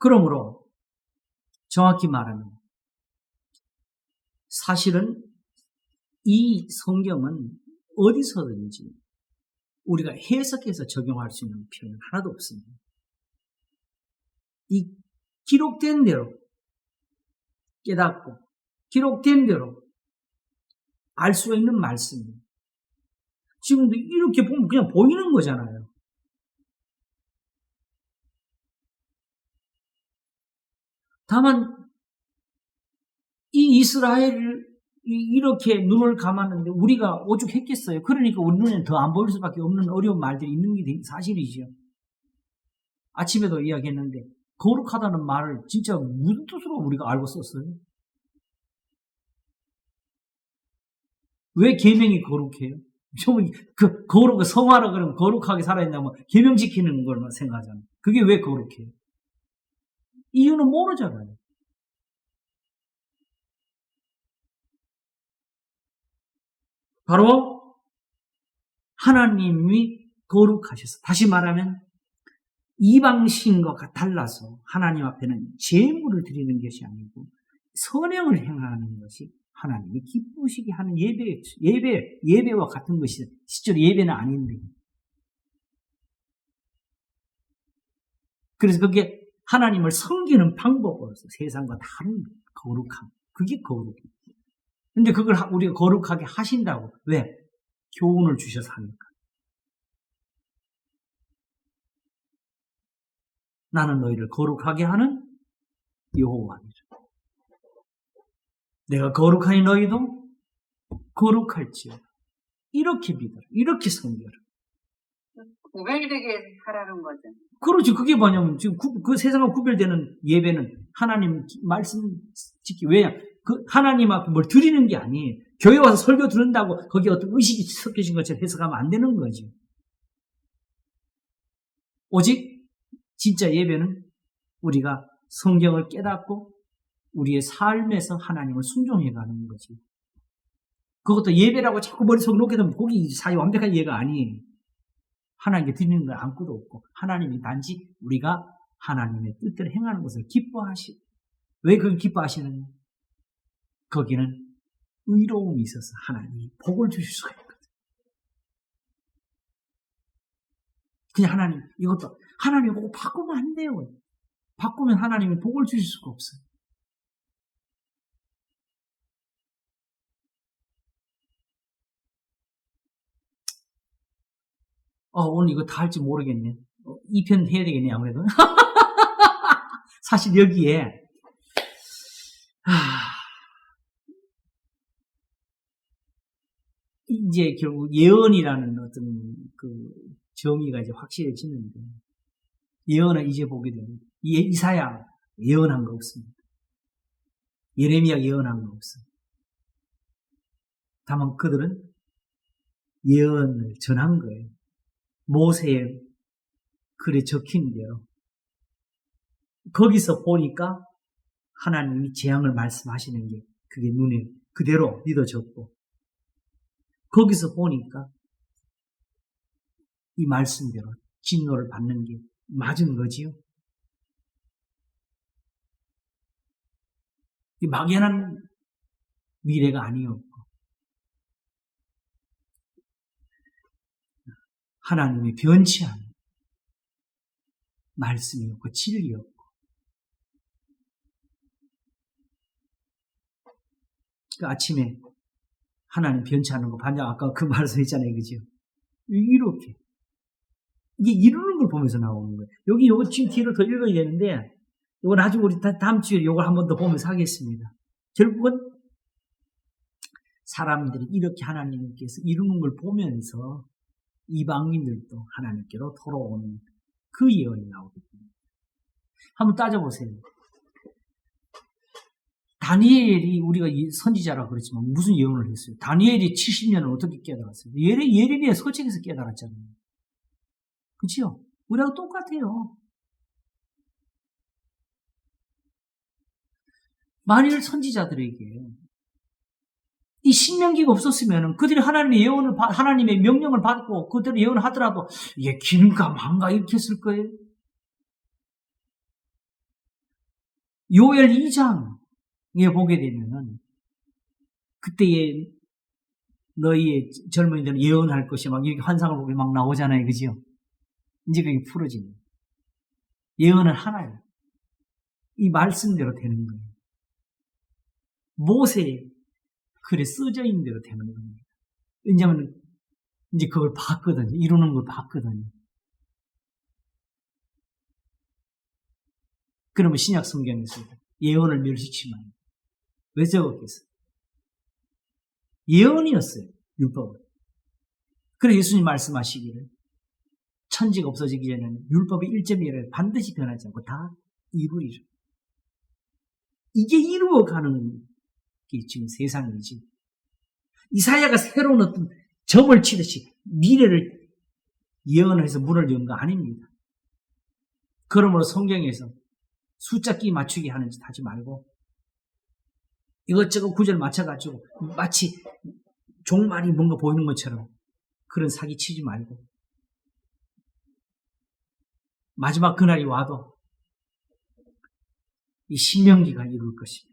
그러므로 정확히 말하면 사실은 이 성경은 어디서든지 우리가 해석해서 적용할 수 있는 표현은 하나도 없습니다. 이 기록된 대로 깨닫고 기록된 대로 알 수 있는 말씀입니다. 지금도 이렇게 보면 그냥 보이는 거잖아요. 다만 이 이스라엘을 이렇게 눈을 감았는데 우리가 오죽했겠어요. 그러니까 우리 눈에 더 안 보일 수밖에 없는 어려운 말들이 있는 게 사실이죠. 아침에도 이야기했는데 거룩하다는 말을 진짜 무슨 뜻으로 우리가 알고 썼어요? 왜 계명이 거룩해요? 그 거룩 성화라 그러면 거룩하게 살아있냐면 계명 지키는 걸만 생각하잖아요. 그게 왜 거룩해요? 이유는 모르잖아요. 바로 하나님이 거룩하셔서 다시 말하면 이방신과 달라서 하나님 앞에는 제물을 드리는 것이 아니고 선행을 행하는 것이 하나님이 기쁘시게 하는 예배와 같은 것이죠. 실제로 예배는 아닌데. 그래서 그게 하나님을 섬기는 방법으로서 세상과 다른 거룩함. 그게 거룩이에요. 근데 그걸 우리가 거룩하게 하신다고. 왜? 교훈을 주셔서 하니까. 나는 너희를 거룩하게 하는 여호와니라. 내가 거룩하니 너희도 거룩할지어다. 이렇게 믿어라. 이렇게 섬겨라. 구별되게 하라는 거죠. 그렇지. 그게 뭐냐면 지금 그 세상과 구별되는 예배는 하나님 말씀 지키. 왜냐? 그 하나님 앞에 뭘 드리는 게 아니에요. 교회 와서 설교 들은다고 거기에 어떤 의식이 섞여진 것처럼 해석하면 안 되는 거지. 오직 진짜 예배는 우리가 성경을 깨닫고 우리의 삶에서 하나님을 순종해가는 거지. 그것도 예배라고 자꾸 머릿속에 놓게 되면 거기 사이 완벽한 예가 아니에요. 하나님께 드리는 걸 아무것도 없고 하나님이 단지 우리가 하나님의 뜻대로 행하는 것을 기뻐하시고 왜 그걸 기뻐하시느냐? 거기는 의로움이 있어서 하나님이 복을 주실 수가 있거든. 그냥 하나님 이것도 하나님 보고 바꾸면 안 돼요. 바꾸면 하나님이 복을 주실 수가 없어요. 오늘 이거 다 할지 모르겠네. 2편 해야 되겠네, 아무래도. 사실 여기에, 이제 이제 결국 예언이라는 어떤 그 정의가 이제 확실해지는데, 예언을 이제 보게 됩니다. 이사야 예언한 거 없습니다. 예레미야 예언한 거 없습니다. 다만 그들은 예언을 전한 거예요. 모세의 글에 적힌 대로. 거기서 보니까 하나님이 재앙을 말씀하시는 게 그게 눈에 그대로 믿어졌고, 거기서 보니까 이 말씀대로 진노를 받는 게 맞은 거지요. 이 막연한 미래가 아니었고, 하나님의 변치 않은 말씀이었고 진리였고, 그 아침에 하나님 변치 않는 거 반장 아까 그 말씀했잖아요, 그죠? 이렇게 이게 이루는 걸 보면서 나오는 거예요. 여기 요거 지금 뒤로 더 읽어야 되는데, 이거 나중에 우리 다음 주에 요걸 한 번 더 보면서 하겠습니다. 결국은 사람들이 이렇게 하나님께서 이루는 걸 보면서 이방인들도 하나님께로 돌아오는 그 예언이 나오거든요. 한번 따져보세요. 다니엘이 우리가 선지자라 그랬지만 무슨 예언을 했어요? 다니엘이 70년을 어떻게 깨달았어요? 예레미야 서책에서 깨달았잖아요. 그렇죠? 우리하고 똑같아요. 만일 선지자들에게 이 신명기가 없었으면 그들이 하나님의 명령을 받고 그대로 예언을 하더라도 이게 긴가 망가 이렇게 했을 거예요. 요엘 2장에 보게 되면은 그때의 너희의 젊은이들은 예언할 것이 막 이렇게 환상을 보게 막 나오잖아요. 그죠? 이제 그게 풀어지는. 예언은 하나예요. 이 말씀대로 되는 거예요. 모세의 글에 써져 있는 대로 되는 겁니다. 왜냐하면 이제 그걸 봤거든요. 이루는 걸 봤거든요. 그러면 신약 성경에서 예언을 멸시치면 왜 적었겠어요? 예언이었어요. 율법은. 그래서 예수님 말씀하시기를 천지가 없어지기 전에는 율법의 1.1을 반드시 변하지 않고 다 이루리라. 이게 이루어가는 게 지금 세상이지. 이사야가 새로운 어떤 점을 치듯이 미래를 예언해서 문을 연 거 아닙니다. 그러므로 성경에서 숫자 끼 맞추기 하는 짓 하지 말고 이것저것 구절 맞춰가지고 마치 종말이 뭔가 보이는 것처럼 그런 사기 치지 말고 마지막 그날이 와도 이 신명기가 이룰 것입니다.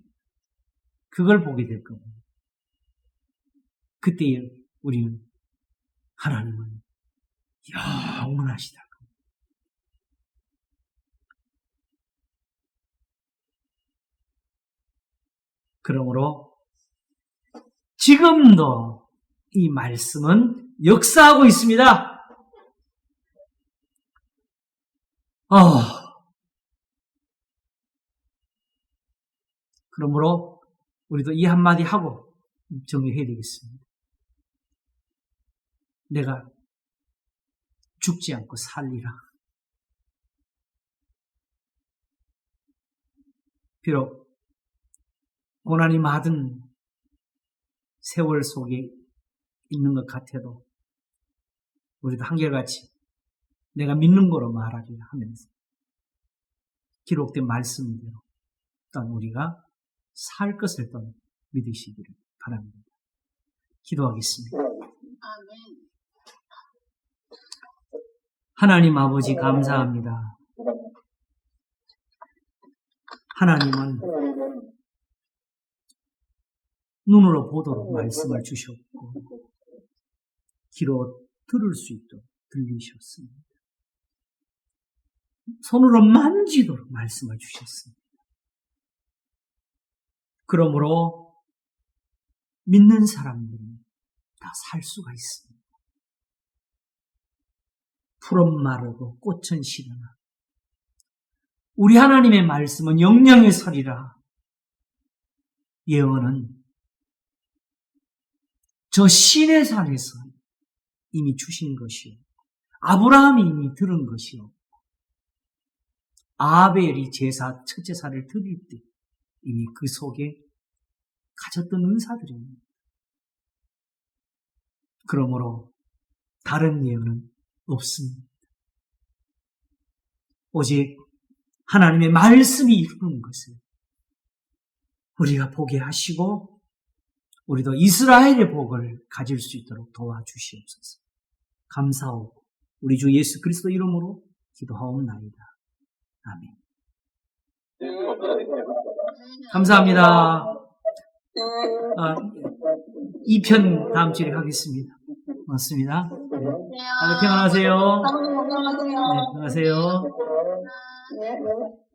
그걸 보게 될 겁니다. 그때 우리는 하나님은 영원하시다. 그러므로 지금도 이 말씀은 역사하고 있습니다. 그러므로 우리도 이 한마디 하고 정리해야 되겠습니다. 내가 죽지 않고 살리라. 비록 고난이 많은 세월 속에 있는 것 같아도 우리도 한결같이 내가 믿는 거로 말하기를 하면서 기록된 말씀대로 또한 우리가 살 것을 또 믿으시기를 바랍니다. 기도하겠습니다. 하나님 아버지 감사합니다. 하나님은 눈으로 보도록 말씀을 주셨고 귀로 들을 수 있도록 들리셨습니다. 손으로 만지도록 말씀을 주셨습니다. 그러므로 믿는 사람들은 다 살 수가 있습니다. 풀은 마르고 꽃은 시려나 우리 하나님의 말씀은 영영의 설이라. 예언은 저 시내산에서 이미 주신 것이요. 아브라함이 이미 들은 것이요. 아벨이 제사, 첫제사를 드릴 때 이미 그 속에 가졌던 은사들입니다. 그러므로 다른 예언은 없습니다. 오직 하나님의 말씀이 이루는 것을 우리가 보게 하시고 우리도 이스라엘의 복을 가질 수 있도록 도와주시옵소서. 감사하고 우리 주 예수 그리스도 이름으로 기도하옵나이다. 아멘. 감사합니다. 2편 다음 주에 하겠습니다. 고맙습니다. 네. 다들 평안하세요. 네, 안녕하세요. 네.